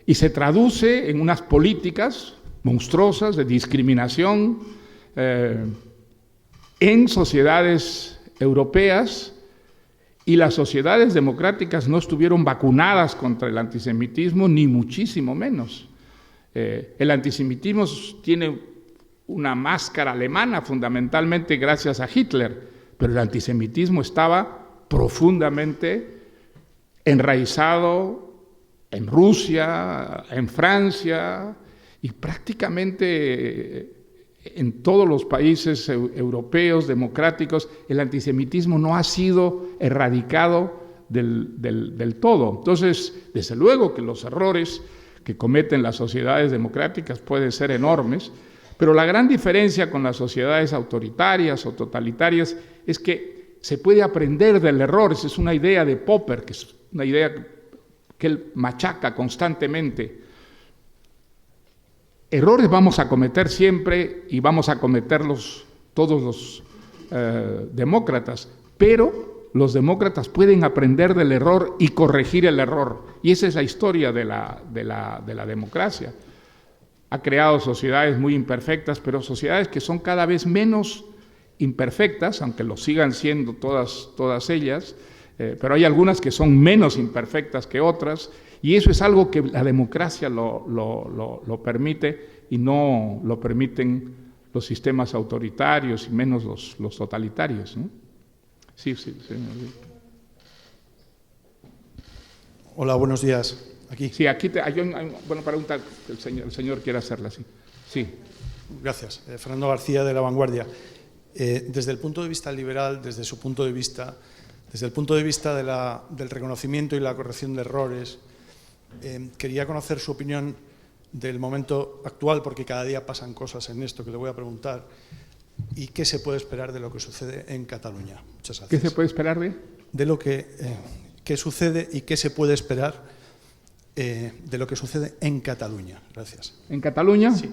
[SPEAKER 2] y se traduce en unas políticas monstruosas de discriminación en sociedades europeas, y las sociedades democráticas no estuvieron vacunadas contra el antisemitismo, ni muchísimo menos. El antisemitismo tiene una máscara alemana, fundamentalmente gracias a Hitler, pero el antisemitismo estaba profundamente enraizado en Rusia, en Francia y prácticamente en todos los países europeos democráticos. El antisemitismo no ha sido erradicado del todo. Entonces, desde luego que los errores que cometen las sociedades democráticas pueden ser enormes, pero la gran diferencia con las sociedades autoritarias o totalitarias es que se puede aprender del error. Esa es una idea de Popper, que es una idea que él machaca constantemente. Errores vamos a cometer siempre y vamos a cometerlos todos los demócratas, pero los demócratas pueden aprender del error y corregir el error. Y esa es la historia de la democracia. Ha creado sociedades muy imperfectas, pero sociedades que son cada vez menos imperfectas, aunque lo sigan siendo todas ellas, pero hay algunas que son menos imperfectas que otras, y eso es algo que la democracia lo permite y no lo permiten los sistemas autoritarios y menos los totalitarios, ¿no? Sí.
[SPEAKER 6] Hola, buenos días. Aquí.
[SPEAKER 2] Sí, aquí hay una buena pregunta que el señor quiere hacerla, sí. Sí.
[SPEAKER 6] Gracias. Fernando García, de La Vanguardia. Desde el punto de vista liberal, desde su punto de vista, desde el punto de vista del reconocimiento y la corrección de errores, quería conocer su opinión del momento actual, porque cada día pasan cosas en esto que le voy a preguntar, y qué se puede esperar de lo que sucede en Cataluña. Muchas gracias.
[SPEAKER 2] ¿Qué se puede esperar
[SPEAKER 6] de lo que sucede y qué se puede esperar de lo que sucede en Cataluña? Gracias.
[SPEAKER 2] ¿En Cataluña?
[SPEAKER 6] Sí.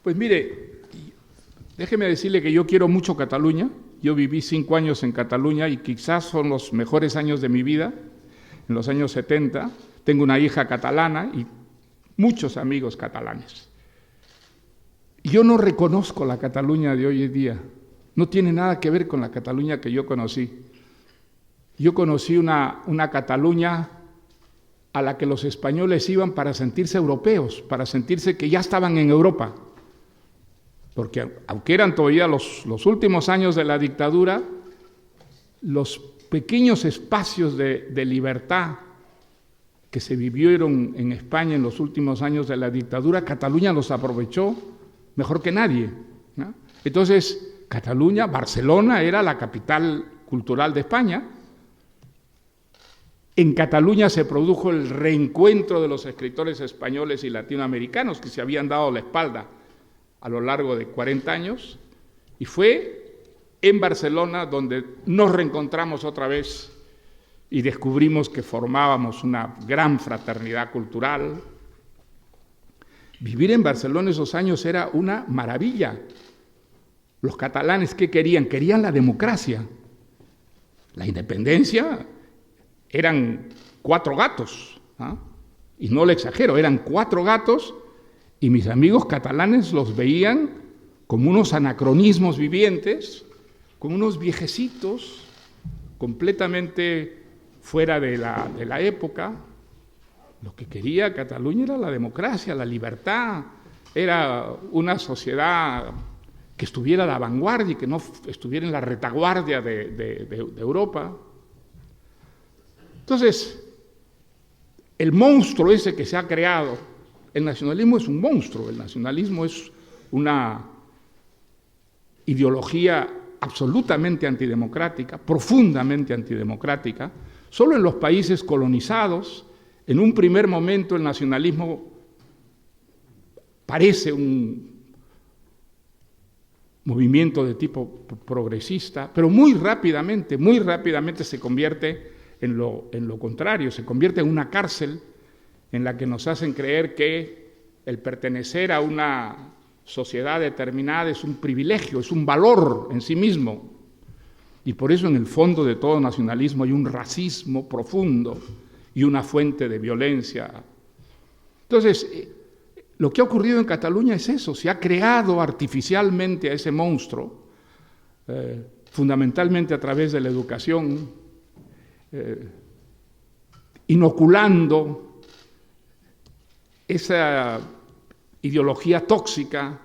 [SPEAKER 2] Pues mire, déjeme decirle que yo quiero mucho Cataluña. Yo viví 5 años en Cataluña y quizás son los mejores años de mi vida, en los años 70. Tengo una hija catalana y muchos amigos catalanes. Yo no reconozco la Cataluña de hoy en día. No tiene nada que ver con la Cataluña que yo conocí. Yo conocí una Cataluña a la que los españoles iban para sentirse europeos, para sentirse que ya estaban en Europa. Porque aunque eran todavía los últimos años de la dictadura, los pequeños espacios de libertad que se vivieron en España en los últimos años de la dictadura, Cataluña los aprovechó mejor que nadie, ¿no? Entonces, Cataluña, Barcelona era la capital cultural de España. En Cataluña se produjo el reencuentro de los escritores españoles y latinoamericanos que se habían dado la espalda a lo largo de 40 años, y fue en Barcelona donde nos reencontramos otra vez y descubrimos que formábamos una gran fraternidad cultural. Vivir en Barcelona esos años era una maravilla. Los catalanes, ¿qué querían? Querían la democracia. La independencia eran 4 gatos, ¿ah? Y no le exagero, eran 4 gatos, y mis amigos catalanes los veían como unos anacronismos vivientes, como unos viejecitos completamente fuera de la época. Lo que quería Cataluña era la democracia, la libertad, era una sociedad que estuviera a la vanguardia y que no estuviera en la retaguardia de Europa. Entonces, el monstruo ese que se ha creado, el nacionalismo es un monstruo, el nacionalismo es una ideología absolutamente antidemocrática, profundamente antidemocrática. Solo en los países colonizados, en un primer momento, el nacionalismo parece un movimiento de tipo progresista, pero muy rápidamente se convierte en lo contrario, se convierte en una cárcel en la que nos hacen creer que el pertenecer a una sociedad determinada es un privilegio, es un valor en sí mismo. Y por eso en el fondo de todo nacionalismo hay un racismo profundo y una fuente de violencia. Entonces, lo que ha ocurrido en Cataluña es eso, se ha creado artificialmente a ese monstruo, fundamentalmente a través de la educación, inoculando esa ideología tóxica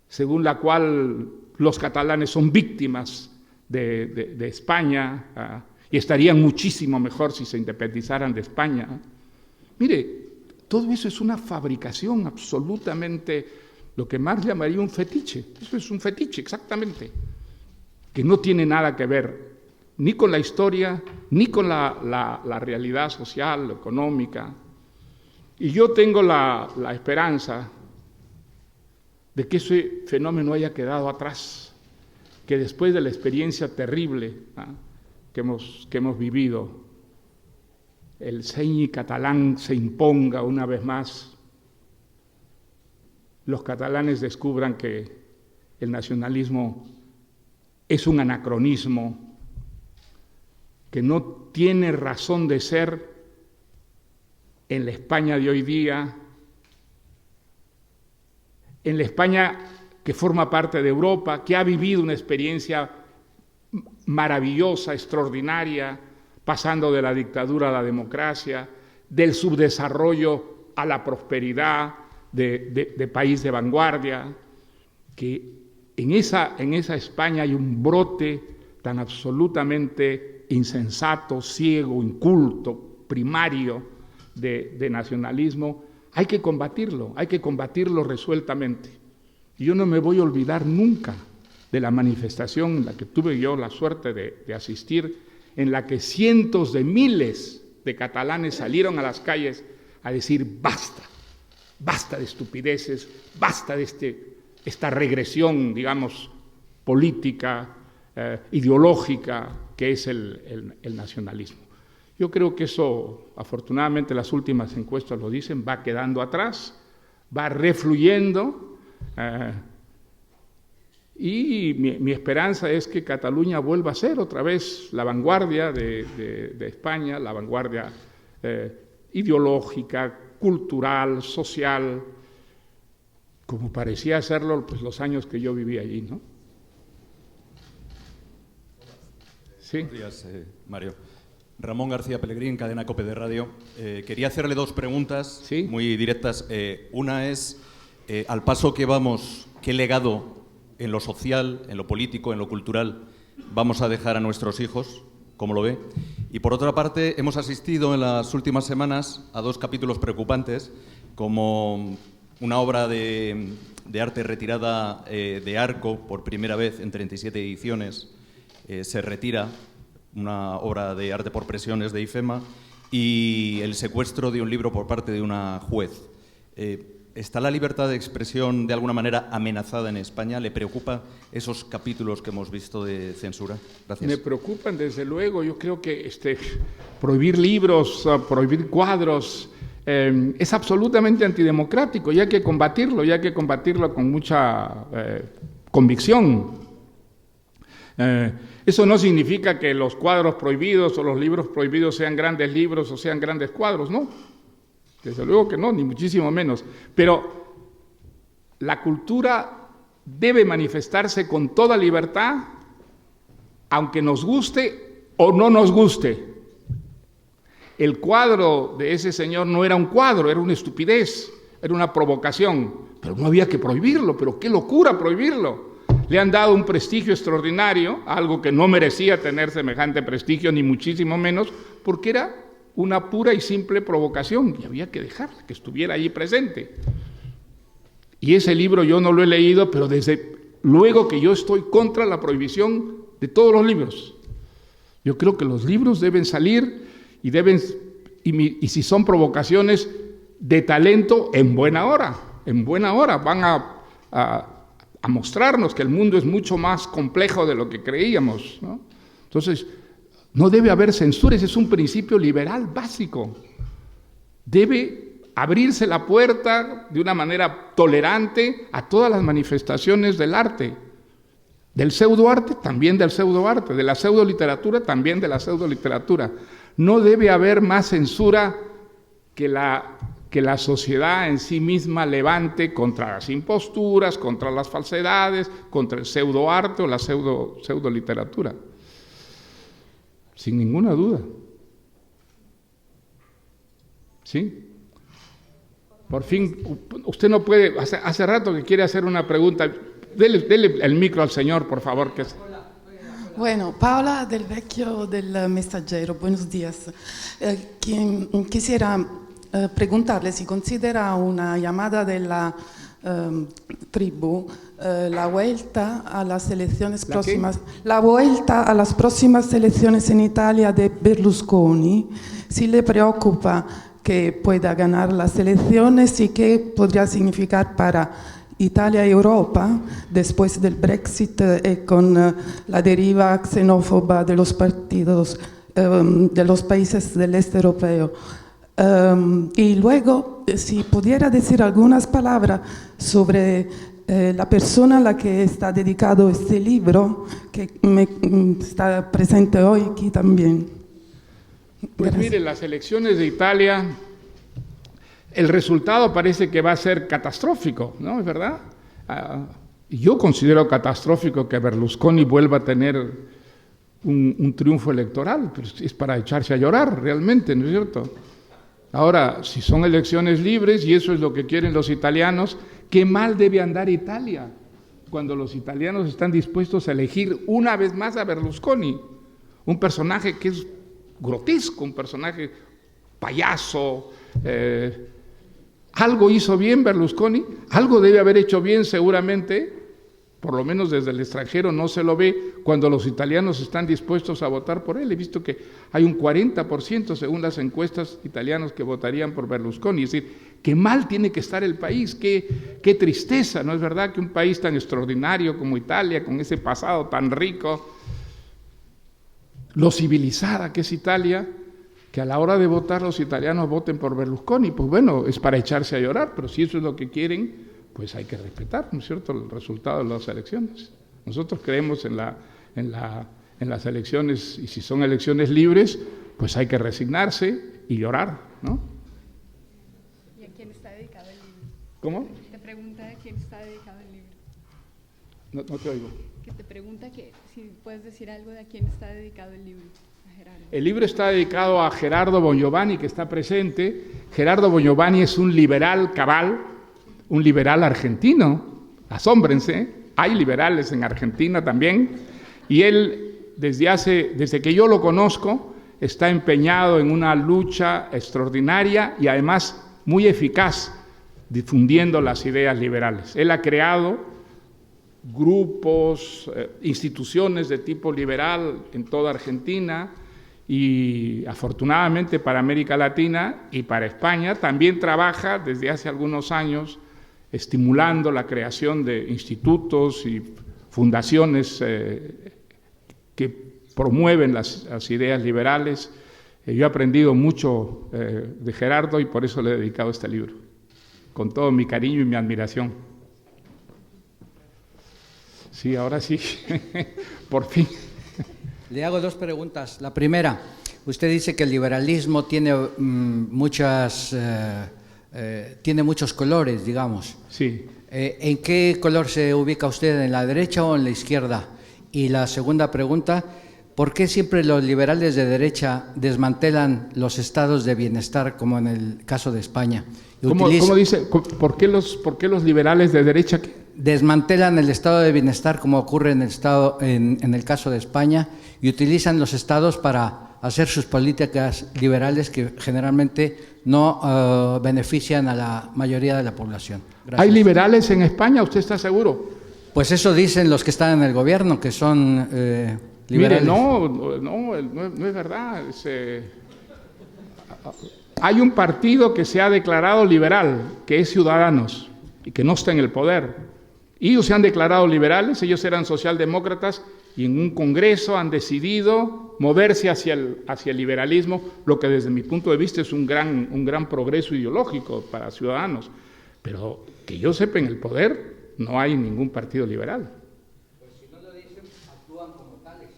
[SPEAKER 2] según la cual los catalanes son víctimas de España y estarían muchísimo mejor si se independizaran de España. Mire, todo eso es una fabricación absolutamente, lo que Marx llamaría un fetiche. Eso es un fetiche, exactamente, que no tiene nada que ver ni con la historia, ni con la realidad social, económica. Y yo tengo la esperanza de que ese fenómeno haya quedado atrás, que después de la experiencia terrible que hemos vivido, el seny catalán se imponga una vez más, los catalanes descubran que el nacionalismo es un anacronismo, que no tiene razón de ser en la España de hoy día, en la España que forma parte de Europa, que ha vivido una experiencia maravillosa, extraordinaria, pasando de la dictadura a la democracia, del subdesarrollo a la prosperidad de país de vanguardia, que en esa España hay un brote tan absolutamente insensato, ciego, inculto, primario de nacionalismo. Hay que combatirlo resueltamente. Y yo no me voy a olvidar nunca de la manifestación en la que tuve yo la suerte de asistir, en la que cientos de miles de catalanes salieron a las calles a decir basta de estupideces, basta de esta regresión, digamos, política, ideológica, que es el nacionalismo. Yo creo que eso, afortunadamente las últimas encuestas lo dicen, va quedando atrás, va refluyendo, y mi esperanza es que Cataluña vuelva a ser otra vez la vanguardia de España, la vanguardia ideológica, cultural, social, como parecía serlo pues, los años que yo viví allí, ¿no? Sí.
[SPEAKER 7] Buenos días, Mario. Ramón García Pellegrín, cadena COPE de Radio. Quería hacerle dos preguntas,
[SPEAKER 2] ¿sí?,
[SPEAKER 7] muy directas. Una es, al paso que vamos, ¿qué legado en lo social, en lo político, en lo cultural vamos a dejar a nuestros hijos? ¿Cómo lo ve? Y por otra parte, hemos asistido en las últimas semanas a dos capítulos preocupantes, como una obra de arte retirada de Arco, por primera vez en 37 ediciones, se retira, una obra de arte por presiones de IFEMA, y el secuestro de un libro por parte de una juez. ¿Está la libertad de expresión de alguna manera amenazada en España? ¿Le preocupa esos capítulos que hemos visto de censura? Gracias.
[SPEAKER 2] Me preocupan, desde luego. Yo creo que prohibir libros, prohibir cuadros, es absolutamente antidemocrático y hay que combatirlo con mucha convicción. Eso no significa que los cuadros prohibidos o los libros prohibidos sean grandes libros o sean grandes cuadros, ¿no? Desde luego que no, ni muchísimo menos. Pero la cultura debe manifestarse con toda libertad, aunque nos guste o no nos guste. El cuadro de ese señor no era un cuadro, era una estupidez, era una provocación, pero no había que prohibirlo. Pero qué locura prohibirlo. Le han dado un prestigio extraordinario, algo que no merecía tener semejante prestigio, ni muchísimo menos, porque era una pura y simple provocación, y había que dejarla, que estuviera allí presente. Y ese libro yo no lo he leído, pero desde luego que yo estoy contra la prohibición de todos los libros. Yo creo que los libros deben salir y si son provocaciones de talento, en buena hora, van a mostrarnos que el mundo es mucho más complejo de lo que creíamos, ¿no? Entonces, no debe haber censura, ese es un principio liberal básico. Debe abrirse la puerta de una manera tolerante a todas las manifestaciones del arte, del pseudoarte, también del pseudoarte, de la pseudoliteratura, también de la pseudoliteratura. No debe haber más censura que la sociedad en sí misma levante contra las imposturas, contra las falsedades, contra el pseudoarte o la pseudoliteratura. Sin ninguna duda. ¿Sí? Por fin, usted no puede, hace rato que quiere hacer una pregunta. Dele el micro al señor, por favor.
[SPEAKER 8] Bueno, Paola del Vecchio del Messaggero, buenos días. Quisiera preguntarle si considera una llamada de la tribu la vuelta a las elecciones próximas, la vuelta a las próximas elecciones en Italia de Berlusconi, si le preocupa que pueda ganar las elecciones y qué podría significar para Italia y Europa después del Brexit con la deriva xenófoba de los partidos de los países del este europeo. Y luego, si pudiera decir algunas palabras sobre la persona a la que está dedicado este libro, que está presente hoy aquí también.
[SPEAKER 2] Pues
[SPEAKER 8] Gracias.
[SPEAKER 2] mire, las elecciones de Italia, el resultado parece que va a ser catastrófico, ¿no? ¿Es verdad? Yo considero catastrófico que Berlusconi vuelva a tener un triunfo electoral, pero es para echarse a llorar realmente, ¿no es cierto? Ahora, si son elecciones libres, y eso es lo que quieren los italianos, ¿qué mal debe andar Italia cuando los italianos están dispuestos a elegir una vez más a Berlusconi? Un personaje que es grotesco, un personaje payaso. Algo hizo bien Berlusconi, algo debe haber hecho bien seguramente, por lo menos desde el extranjero no se lo ve cuando los italianos están dispuestos a votar por él. He visto que hay un 40% según las encuestas italianos que votarían por Berlusconi. Es decir, qué mal tiene que estar el país, qué tristeza, ¿no es verdad? Que un país tan extraordinario como Italia, con ese pasado tan rico, lo civilizada que es Italia, que a la hora de votar los italianos voten por Berlusconi. Pues bueno, es para echarse a llorar, pero si eso es lo que quieren, pues hay que respetar, ¿no es cierto?, el resultado de las elecciones. Nosotros creemos en las elecciones, y si son elecciones libres, pues hay que resignarse y llorar, ¿no?
[SPEAKER 1] ¿Y a quién está dedicado el libro?
[SPEAKER 2] ¿Cómo?
[SPEAKER 1] Te pregunta a quién está dedicado el libro.
[SPEAKER 2] No te oigo.
[SPEAKER 1] Que te pregunta que si puedes decir algo de a quién está dedicado el libro. A Gerardo.
[SPEAKER 2] El libro está dedicado a Gerardo Bongiovanni, que está presente. Gerardo Bongiovanni es un liberal cabal, un liberal argentino, asómbrense, hay liberales en Argentina también, y él desde que yo lo conozco está empeñado en una lucha extraordinaria y además muy eficaz difundiendo las ideas liberales. Él ha creado grupos, instituciones de tipo liberal en toda Argentina y afortunadamente para América Latina y para España también trabaja desde hace algunos años estimulando la creación de institutos y fundaciones que promueven las ideas liberales. Yo he aprendido mucho de Gerardo y por eso le he dedicado este libro, con todo mi cariño y mi admiración. Sí, ahora sí, por fin.
[SPEAKER 9] Le hago dos preguntas. La primera, usted dice que el liberalismo tiene tiene muchos colores, digamos.
[SPEAKER 2] Sí.
[SPEAKER 9] ¿En qué color se ubica usted, en la derecha o en la izquierda? Y la segunda pregunta, ¿por qué siempre los liberales de derecha desmantelan los estados de bienestar, como en el caso de España?
[SPEAKER 2] ¿Cómo dice? ¿Por qué los liberales de derecha
[SPEAKER 9] desmantelan el estado de bienestar, como ocurre en el caso de España, y utilizan los estados para hacer sus políticas liberales que generalmente no benefician a la mayoría de la población? Gracias.
[SPEAKER 2] ¿Hay liberales en España? ¿Usted está seguro?
[SPEAKER 9] Pues eso dicen los que están en el gobierno, que son liberales.
[SPEAKER 2] Mire, no es verdad. Hay un partido que se ha declarado liberal, que es Ciudadanos, y que no está en el poder. Ellos se han declarado liberales, ellos eran socialdemócratas y en un congreso han decidido moverse hacia el liberalismo, lo que desde mi punto de vista es un gran progreso ideológico para ciudadanos. Pero que yo sepa, en el poder no hay ningún partido liberal.
[SPEAKER 9] Pues si no lo dicen, actúan como tales.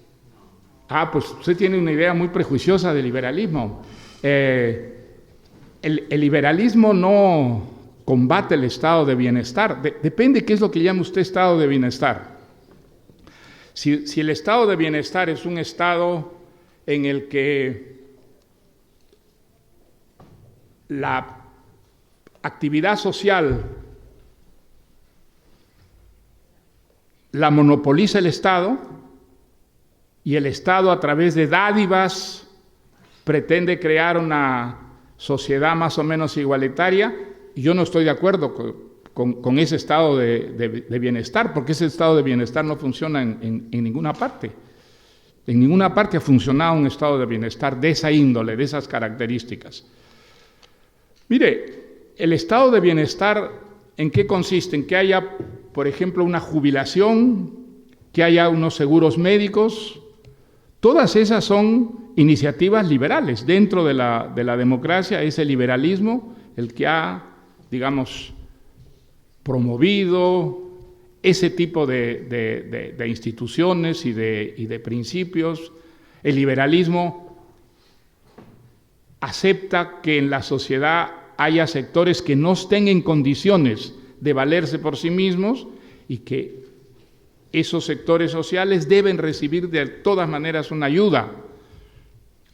[SPEAKER 2] Pues usted tiene una idea muy prejuiciosa del liberalismo. El liberalismo no combate el estado de bienestar. Depende qué es lo que llama usted estado de bienestar. Si el estado de bienestar es un estado en el que la actividad social la monopoliza el Estado y el Estado a través de dádivas pretende crear una sociedad más o menos igualitaria, y yo no estoy de acuerdo con ese estado de bienestar, porque ese estado de bienestar no funciona en ninguna parte. En ninguna parte ha funcionado un estado de bienestar de esa índole, de esas características. Mire, el estado de bienestar, ¿en qué consiste? En que haya, por ejemplo, una jubilación, que haya unos seguros médicos. Todas esas son iniciativas liberales. Dentro de la democracia es el liberalismo el que ha, digamos, promovido ese tipo de instituciones y de principios. El liberalismo acepta que en la sociedad haya sectores que no estén en condiciones de valerse por sí mismos y que esos sectores sociales deben recibir de todas maneras una ayuda.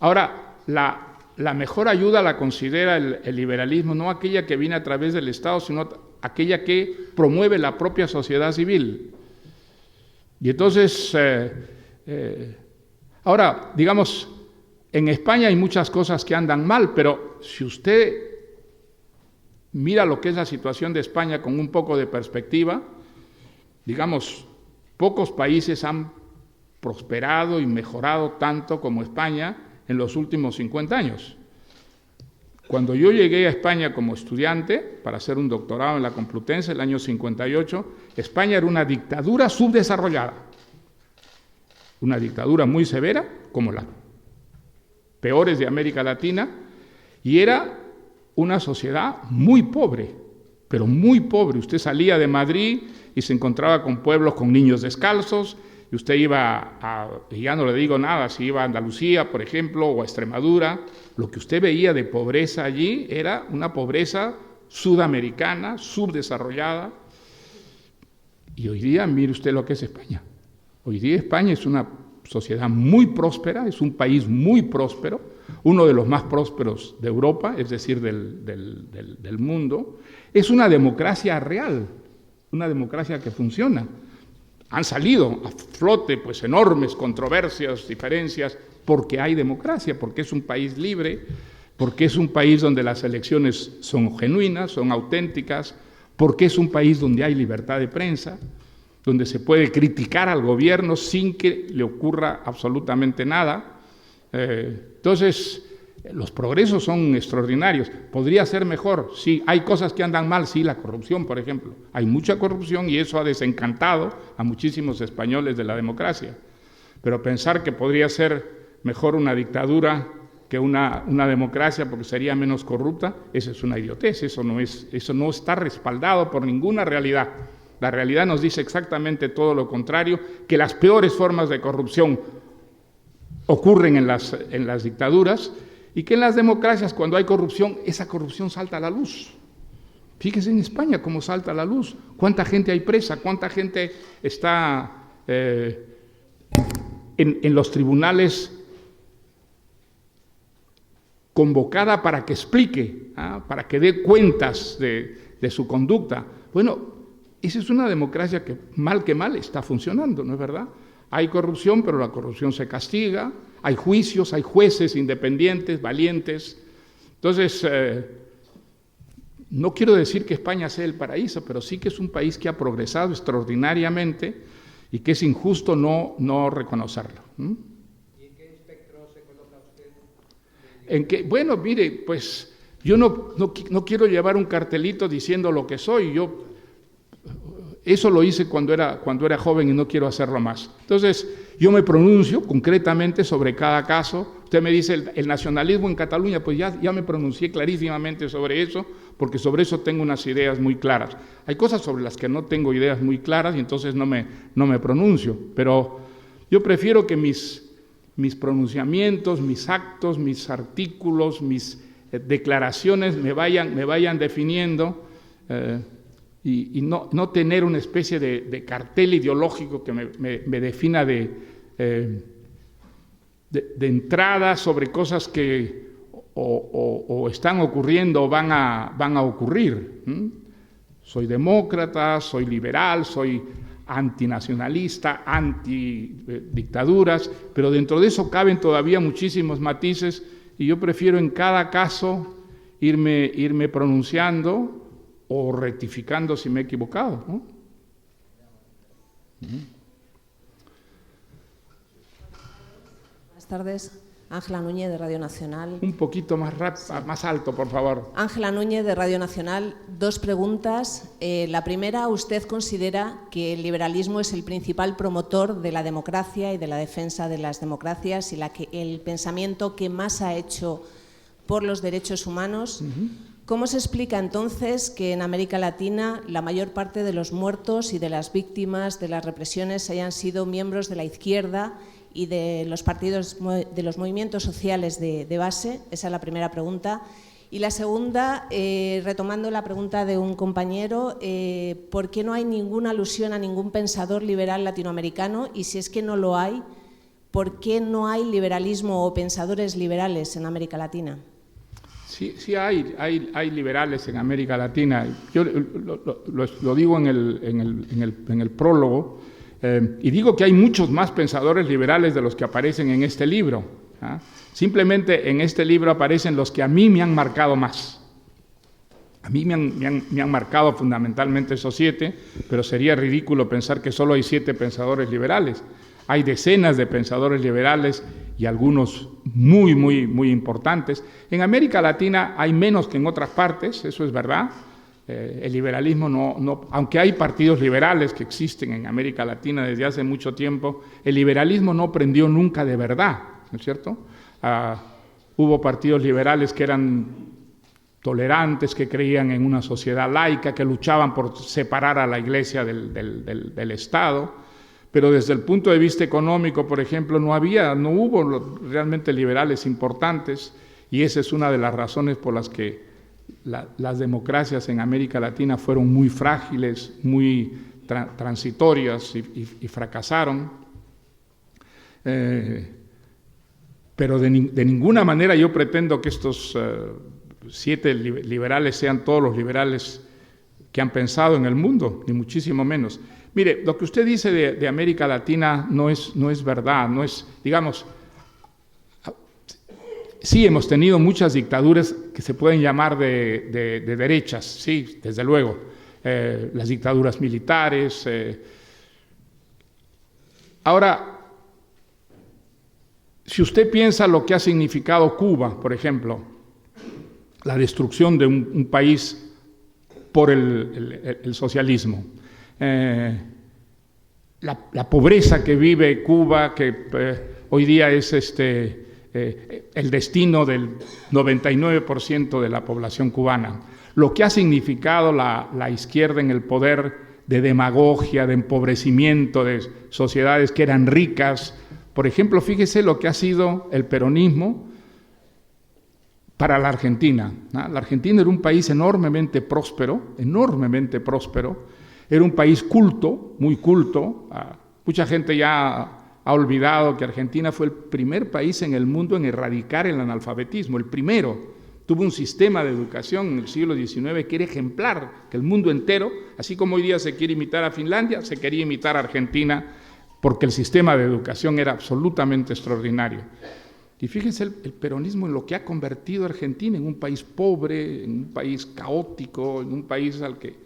[SPEAKER 2] Ahora, la mejor ayuda la considera el liberalismo, no aquella que viene a través del Estado, sino aquella que promueve la propia sociedad civil. Y entonces, ahora, digamos, en España hay muchas cosas que andan mal, pero si usted mira lo que es la situación de España con un poco de perspectiva, digamos, pocos países han prosperado y mejorado tanto como España en los últimos 50 años. Cuando yo llegué a España como estudiante para hacer un doctorado en la Complutense el año 58, España era una dictadura subdesarrollada, una dictadura muy severa, como las peores de América Latina, y era una sociedad muy pobre, pero muy pobre. Usted salía de Madrid y se encontraba con pueblos con niños descalzos, y usted iba y ya no le digo nada, si iba a Andalucía, por ejemplo, o a Extremadura, lo que usted veía de pobreza allí era una pobreza sudamericana, subdesarrollada. Y hoy día, mire usted lo que es España. Hoy día España es una sociedad muy próspera, es un país muy próspero, uno de los más prósperos de Europa, es decir, del mundo. Es una democracia real, una democracia que funciona. Han salido a flote pues enormes controversias, diferencias, porque hay democracia, porque es un país libre, porque es un país donde las elecciones son genuinas, son auténticas, porque es un país donde hay libertad de prensa, donde se puede criticar al gobierno sin que le ocurra absolutamente nada. Entonces, los progresos son extraordinarios. ¿Podría ser mejor? Sí. ¿Hay cosas que andan mal? Sí, la corrupción, por ejemplo. Hay mucha corrupción y eso ha desencantado a muchísimos españoles de la democracia. Pero pensar que podría ser mejor una dictadura que una democracia porque sería menos corrupta, eso es una idiotez, eso no está respaldado por ninguna realidad. La realidad nos dice exactamente todo lo contrario, que las peores formas de corrupción ocurren en las dictaduras y que en las democracias, cuando hay corrupción, esa corrupción salta a la luz. Fíjese en España cómo salta a la luz, cuánta gente hay presa, cuánta gente está en los tribunales convocada para que explique, para que dé cuentas de su conducta. Bueno, esa es una democracia que mal está funcionando, ¿no es verdad? Hay corrupción, pero la corrupción se castiga, hay juicios, hay jueces independientes, valientes. Entonces, no quiero decir que España sea el paraíso, pero sí que es un país que ha progresado extraordinariamente y que es injusto no reconocerlo. ¿Y
[SPEAKER 9] en qué espectro se coloca usted?
[SPEAKER 2] Bueno, mire, pues yo no quiero llevar un cartelito diciendo lo que soy. Eso lo hice cuando era joven y no quiero hacerlo más. Entonces, Yo me pronuncio concretamente sobre cada caso. Usted me dice el nacionalismo en Cataluña, pues ya me pronuncié clarísimamente sobre eso, porque sobre eso tengo unas ideas muy claras. Hay cosas sobre las que no tengo ideas muy claras y entonces no me pronuncio, pero yo prefiero que mis pronunciamientos, mis actos, mis artículos, mis declaraciones me vayan definiendo y no tener una especie de cartel ideológico que me defina de entrada sobre cosas que o están ocurriendo o van a ocurrir. Soy demócrata, soy liberal, soy antinacionalista, antidictaduras, pero dentro de eso caben todavía muchísimos matices y yo prefiero en cada caso irme pronunciando o rectificando si me he equivocado, ¿no?
[SPEAKER 10] Buenas tardes. Ángela Núñez, de Radio Nacional.
[SPEAKER 2] Un poquito más alto, por favor.
[SPEAKER 10] Ángela Núñez, de Radio Nacional. 2 preguntas. La primera, ¿usted considera que el liberalismo es el principal promotor de la democracia y de la defensa de las democracias y el pensamiento que más ha hecho por los derechos humanos? ¿Cómo se explica entonces que en América Latina la mayor parte de los muertos y de las víctimas de las represiones hayan sido miembros de la izquierda y de los partidos, de los movimientos sociales de base? Esa es la primera pregunta. Y la segunda, retomando la pregunta de un compañero, ¿por qué no hay ninguna alusión a ningún pensador liberal latinoamericano? Y si es que no lo hay, ¿por qué no hay liberalismo o pensadores liberales en América Latina?
[SPEAKER 2] Sí hay liberales en América Latina. Yo lo digo en el prólogo. Y digo que hay muchos más pensadores liberales de los que aparecen en este libro. Simplemente en este libro aparecen los que a mí me han marcado más. A mí me han marcado fundamentalmente esos 7, pero sería ridículo pensar que solo hay 7 pensadores liberales. Hay decenas de pensadores liberales y algunos muy, muy, muy importantes. En América Latina hay menos que en otras partes, eso es verdad. El liberalismo no, aunque hay partidos liberales que existen en América Latina desde hace mucho tiempo, el liberalismo no prendió nunca de verdad, ¿no es cierto? Hubo partidos liberales que eran tolerantes, que creían en una sociedad laica, que luchaban por separar a la Iglesia del Estado, pero desde el punto de vista económico, por ejemplo, no hubo realmente liberales importantes, y esa es una de las razones por las que las democracias en América Latina fueron muy frágiles, muy transitorias y fracasaron. Pero de ninguna manera yo pretendo que estos 7 liberales sean todos los liberales que han pensado en el mundo, ni muchísimo menos. Mire, lo que usted dice de América Latina no es verdad, no es, digamos. Sí, hemos tenido muchas dictaduras que se pueden llamar de derechas, sí, desde luego. Las dictaduras militares. Ahora, si usted piensa lo que ha significado Cuba, por ejemplo, la destrucción de un país por el socialismo, la pobreza que vive Cuba, que hoy día es el destino del 99% de la población cubana, lo que ha significado la izquierda en el poder de demagogia, de empobrecimiento de sociedades que eran ricas. Por ejemplo, fíjese lo que ha sido el peronismo para la Argentina, ¿no? La Argentina era un país enormemente próspero, era un país culto, muy culto. Mucha gente ya ha olvidado que Argentina fue el primer país en el mundo en erradicar el analfabetismo, el primero. Tuvo un sistema de educación en el siglo XIX que era ejemplar, que el mundo entero, así como hoy día se quiere imitar a Finlandia, se quería imitar a Argentina, porque el sistema de educación era absolutamente extraordinario. Y fíjense el peronismo en lo que ha convertido a Argentina, en un país pobre, en un país caótico, en un país al que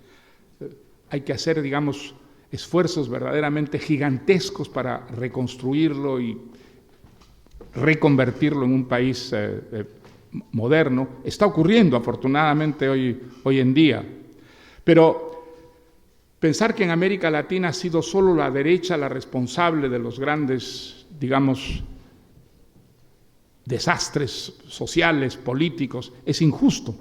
[SPEAKER 2] hay que hacer, digamos, esfuerzos verdaderamente gigantescos para reconstruirlo y reconvertirlo en un país moderno. Está ocurriendo afortunadamente hoy en día. Pero Pensar que en América Latina ha sido solo la derecha la responsable de los grandes, digamos, desastres sociales, políticos, es injusto.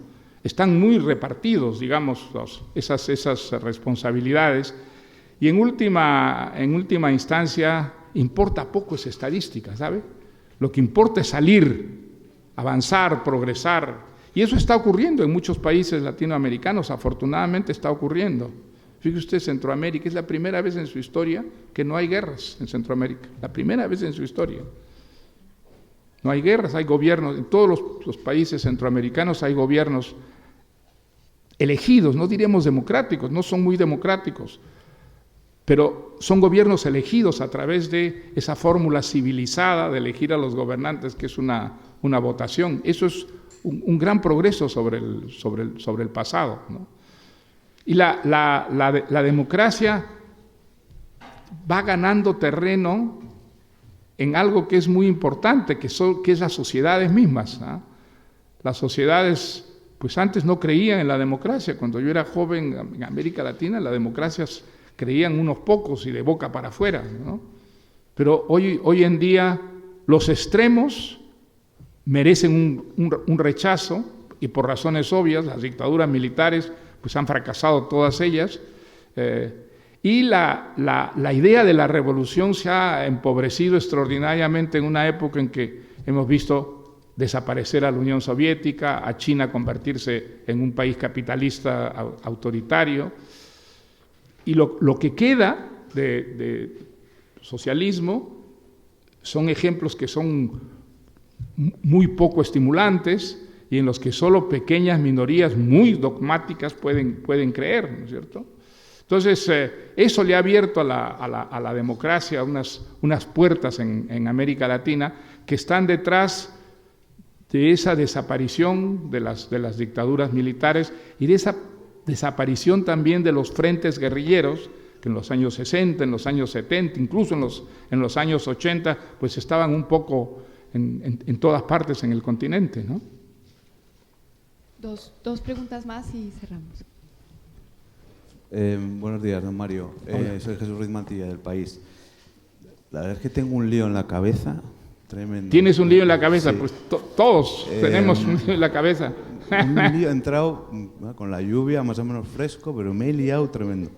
[SPEAKER 2] Están muy repartidos, digamos, esas responsabilidades. Y en última instancia, importa poco esa estadística, ¿sabe? Lo que importa es salir, avanzar, progresar. Y eso está ocurriendo en muchos países latinoamericanos, afortunadamente está ocurriendo. Fíjese usted, Centroamérica es la primera vez en su historia que no hay guerras en Centroamérica, la primera vez en su historia. No hay guerras, hay gobiernos, en todos los países centroamericanos hay gobiernos elegidos, no diremos democráticos, no son muy democráticos, pero son gobiernos elegidos a través de esa fórmula civilizada de elegir a los gobernantes, que es una votación. Eso es un gran progreso sobre el pasado, ¿no? Y la democracia va ganando terreno en algo que es muy importante, que es las sociedades mismas, ¿no? Las sociedades, pues antes no creían en la democracia. Cuando yo era joven en América Latina, la democracia creían unos pocos y de boca para afuera, ¿no? Pero hoy en día los extremos merecen un rechazo, y por razones obvias, las dictaduras militares pues han fracasado todas ellas, y la idea de la revolución se ha empobrecido extraordinariamente en una época en que hemos visto desaparecer a la Unión Soviética, a China convertirse en un país capitalista autoritario, y lo que queda de socialismo son ejemplos que son muy poco estimulantes y en los que solo pequeñas minorías muy dogmáticas pueden creer, ¿no es cierto? Entonces, eso le ha abierto a la democracia unas puertas en América Latina que están detrás de esa desaparición de las dictaduras militares y de esa desaparición también de los frentes guerrilleros, que en los años 60, en los años 70, incluso en los años 80, pues estaban un poco en todas partes en el continente, ¿no?
[SPEAKER 1] Dos preguntas más y cerramos.
[SPEAKER 11] Buenos días, don Mario. Soy Jesús Ruiz Mantilla, del País. La verdad es que tengo un lío en la cabeza tremendo.
[SPEAKER 2] ¿Tienes un lío en la cabeza?
[SPEAKER 11] Sí.
[SPEAKER 2] Pues todos tenemos un lío en la cabeza.
[SPEAKER 11] Un lío, he entrado con la lluvia más o menos fresco, pero me he liado tremendo.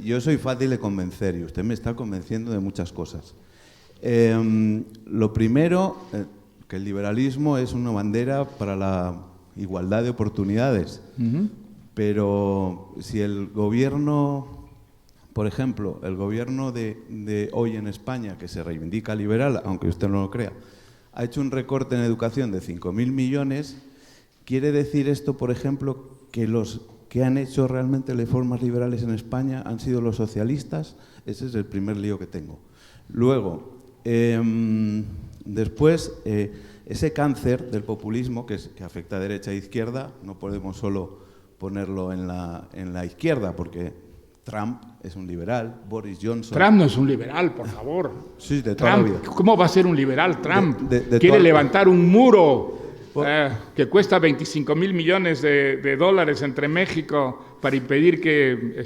[SPEAKER 11] Yo soy fácil de convencer y usted me está convenciendo de muchas cosas. Lo primero, que el liberalismo es una bandera para la igualdad de oportunidades. Pero si el gobierno, por ejemplo, el gobierno de hoy en España, que se reivindica liberal, aunque usted no lo crea, ha hecho un recorte en educación de 5.000 millones, ¿quiere decir esto, por ejemplo, que los que han hecho realmente reformas liberales en España han sido los socialistas? Ese es el primer lío que tengo. Luego, después, ese cáncer del populismo que afecta a derecha e izquierda, no podemos solo ponerlo en la izquierda, porque Trump es un liberal, Boris Johnson...
[SPEAKER 2] Trump no es un liberal, por favor.
[SPEAKER 11] Sí, de toda la vida.
[SPEAKER 2] ¿Cómo va a ser un liberal Trump?
[SPEAKER 11] De
[SPEAKER 2] Quiere levantar un muro que cuesta 25.000 millones de dólares entre México para impedir que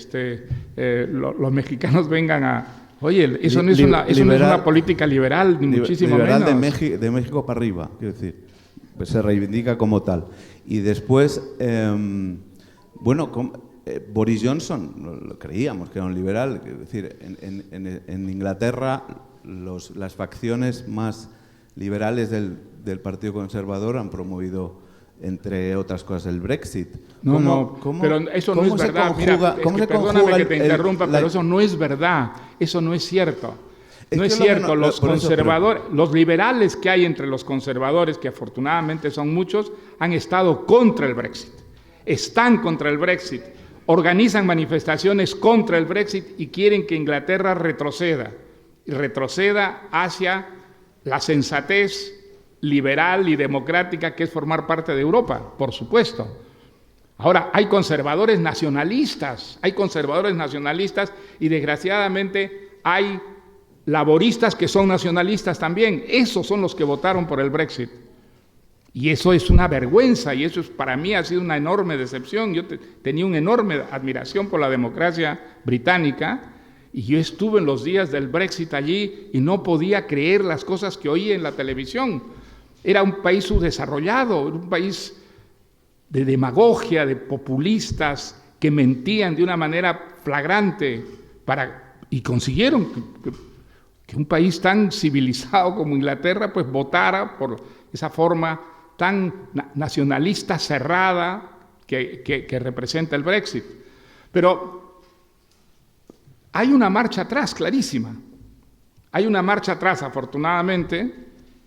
[SPEAKER 2] los mexicanos vengan a... Oye, eso no es una política liberal, ni muchísimo
[SPEAKER 11] liberal
[SPEAKER 2] menos.
[SPEAKER 11] De México para arriba, quiero decir. Pues se reivindica como tal. Y después... Boris Johnson, lo creíamos que era un liberal, es decir, en Inglaterra las facciones más liberales del Partido Conservador han promovido, entre otras cosas, el Brexit.
[SPEAKER 2] Pero eso no es verdad. Perdóname que te interrumpa, pero eso no es verdad, eso no es cierto. No es cierto, los conservadores, los liberales que hay entre los conservadores, que afortunadamente son muchos, han estado contra el Brexit. Están contra el Brexit, organizan manifestaciones contra el Brexit y quieren que Inglaterra retroceda hacia la sensatez liberal y democrática que es formar parte de Europa, por supuesto. Ahora, hay conservadores nacionalistas y desgraciadamente hay laboristas que son nacionalistas también. Esos son los que votaron por el Brexit. Y eso es una vergüenza, y eso para mí ha sido una enorme decepción. Yo tenía una enorme admiración por la democracia británica, y yo estuve en los días del Brexit allí y no podía creer las cosas que oía en la televisión. Era un país subdesarrollado, era un país de demagogia, de populistas que mentían de una manera flagrante y consiguieron que un país tan civilizado como Inglaterra pues votara por esa forma tan nacionalista cerrada que representa el Brexit. Pero hay una marcha atrás, clarísima. Hay una marcha atrás, afortunadamente,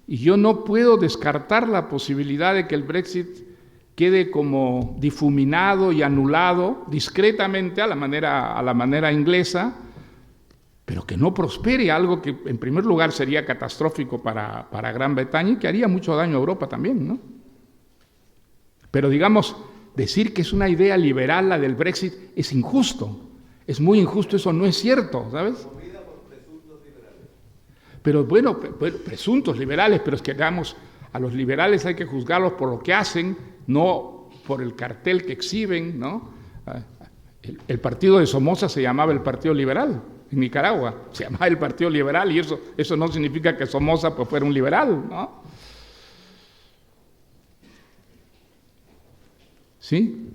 [SPEAKER 2] y yo no puedo descartar la posibilidad de que el Brexit quede como difuminado y anulado discretamente a la manera inglesa, pero que no prospere, algo que en primer lugar sería catastrófico para Gran Bretaña y que haría mucho daño a Europa también, ¿no? Pero digamos, decir que es una idea liberal la del Brexit es injusto, es muy injusto, eso no es cierto, ¿sabes? Pero bueno, presuntos liberales, pero es que digamos, a los liberales hay que juzgarlos por lo que hacen, no por el cartel que exhiben, ¿no? El partido de Somoza se llamaba el Partido Liberal en Nicaragua, se llamaba el Partido Liberal, y eso no significa que Somoza pues fuera un liberal, ¿no? ¿Sí?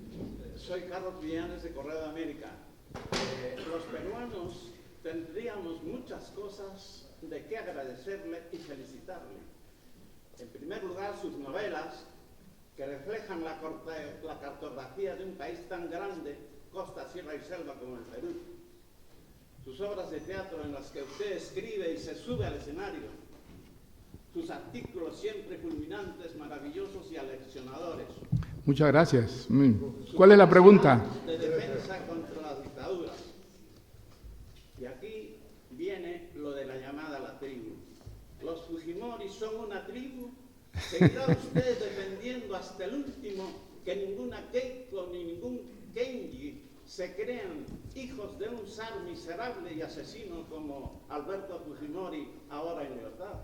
[SPEAKER 12] Soy Carlos Villanes de Correo de América. Los peruanos tendríamos muchas cosas de qué agradecerle y felicitarle. En primer lugar, sus novelas, que reflejan la cartografía de un país tan grande, costa, sierra y selva como el Perú. Sus obras de teatro en las que usted escribe y se sube al escenario. Sus artículos siempre fulminantes, maravillosos y aleccionadores.
[SPEAKER 2] Muchas gracias. ¿Cuál es la pregunta?
[SPEAKER 12] De defensa contra las dictaduras. Y aquí viene lo de la llamada a la tribu. Los Fujimori son una tribu. ¿Seguirá usted defendiendo hasta el último que ninguna Keiko ni ningún Kenji se crean hijos de un zar miserable y asesino como Alberto Fujimori, ahora en libertad?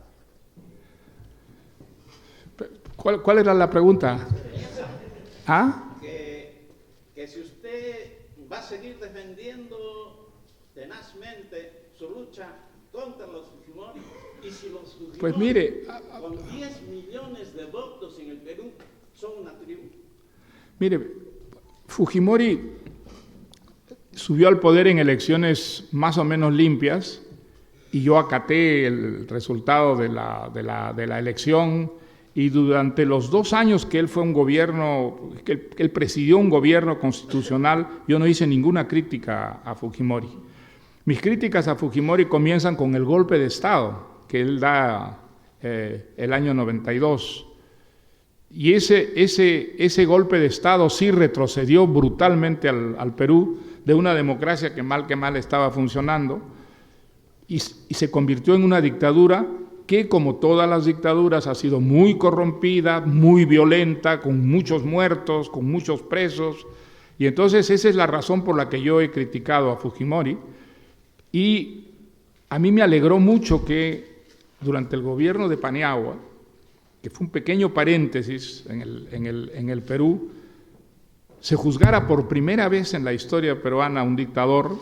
[SPEAKER 2] ¿Cuál era la pregunta? ¿Ah?
[SPEAKER 12] Que si usted va a seguir defendiendo tenazmente su lucha contra los Fujimori, y si los Fujimori,
[SPEAKER 2] pues mire,
[SPEAKER 12] con 10 millones de votos en el Perú, son una tribu.
[SPEAKER 2] Mire, Fujimori subió al poder en elecciones más o menos limpias y yo acaté el resultado de la elección, y durante los 2 años que él fue un gobierno, que él presidió un gobierno constitucional, yo no hice ninguna crítica a Fujimori. Mis críticas a Fujimori comienzan con el golpe de Estado que él da el año 92. Y ese golpe de Estado sí retrocedió brutalmente al Perú de una democracia que mal estaba funcionando y se convirtió en una dictadura que, como todas las dictaduras, ha sido muy corrompida, muy violenta, con muchos muertos, con muchos presos. Y entonces esa es la razón por la que yo he criticado a Fujimori. Y a mí me alegró mucho que durante el gobierno de Paniagua, que fue un pequeño paréntesis en el Perú, se juzgara por primera vez en la historia peruana a un dictador,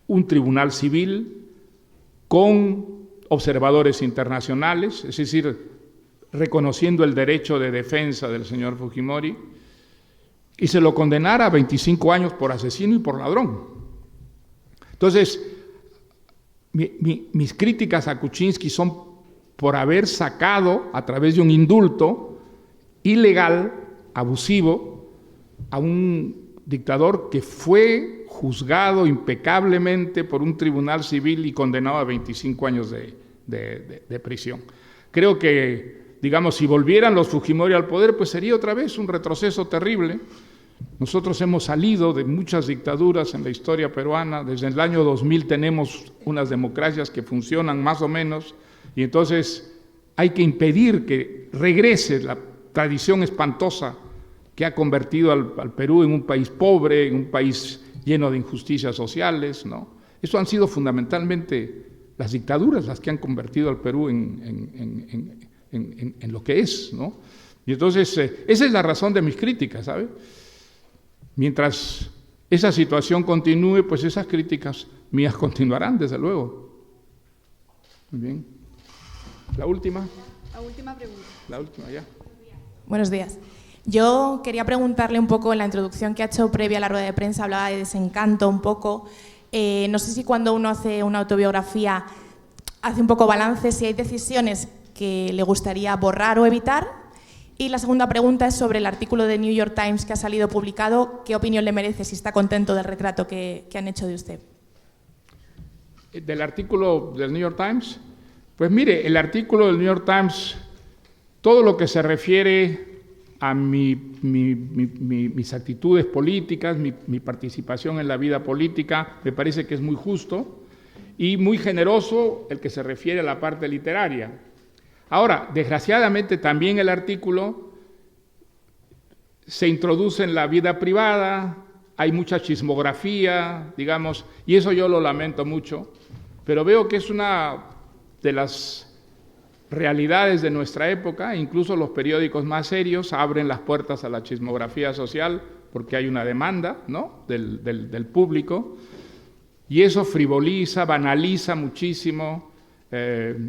[SPEAKER 2] un tribunal civil con observadores internacionales, es decir, reconociendo el derecho de defensa del señor Fujimori, y se lo condenara a 25 años por asesino y por ladrón. Entonces, mis críticas a Kuczynski son por haber sacado a través de un indulto ilegal, abusivo, a un dictador que fue juzgado impecablemente por un tribunal civil y condenado a 25 años de prisión. Creo que, digamos, si volvieran los Fujimori al poder, pues sería otra vez un retroceso terrible. Nosotros hemos salido de muchas dictaduras en la historia peruana. Desde el año 2000 tenemos unas democracias que funcionan más o menos, y entonces hay que impedir que regrese la tradición espantosa que ha convertido al Perú en un país pobre, en un país lleno de injusticias sociales, ¿no? Eso han sido fundamentalmente las dictaduras las que han convertido al Perú en lo que es, ¿no? Y entonces, esa es la razón de mis críticas, ¿sabe? Mientras esa situación continúe, pues esas críticas mías continuarán, desde luego. Muy bien. La última.
[SPEAKER 13] La última pregunta.
[SPEAKER 2] La última, ya.
[SPEAKER 13] Buenos días. Yo quería preguntarle un poco, en la introducción que ha hecho previa a la rueda de prensa, hablaba de desencanto un poco. No sé si cuando uno hace una autobiografía hace un poco balance, si hay decisiones que le gustaría borrar o evitar. Y la segunda pregunta es sobre el artículo de New York Times que ha salido publicado. ¿Qué opinión le merece, si está contento del retrato que han hecho de usted?
[SPEAKER 2] ¿Del artículo del New York Times? Pues mire, el artículo del New York Times, todo lo que se refiere a mis actitudes políticas, mi participación en la vida política, me parece que es muy justo y muy generoso el que se refiere a la parte literaria. Ahora, desgraciadamente también el artículo se introduce en la vida privada, hay mucha chismografía, digamos, y eso yo lo lamento mucho, pero veo que es una de las realidades de nuestra época. Incluso los periódicos más serios abren las puertas a la chismografía social porque hay una demanda, ¿no?, del público, y eso frivoliza, banaliza muchísimo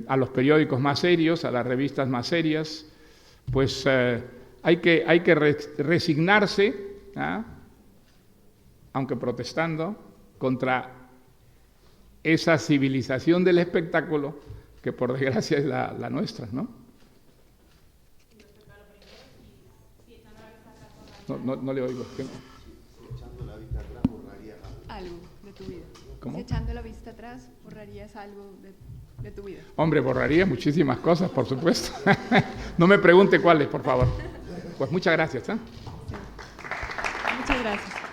[SPEAKER 2] a los periódicos más serios, a las revistas más serias. Pues hay que resignarse, ¿ah?, aunque protestando, contra esa civilización del espectáculo que por desgracia es la nuestra, ¿no? No le oigo. ¿Qué?
[SPEAKER 13] Echando la vista atrás, borrarías algo de tu vida.
[SPEAKER 2] ¿Cómo?
[SPEAKER 13] Echando la vista atrás, borrarías algo de tu vida.
[SPEAKER 2] Hombre, borraría muchísimas cosas, por supuesto. No me pregunte cuáles, por favor. Pues muchas gracias, ¿eh?
[SPEAKER 13] Sí. Muchas gracias.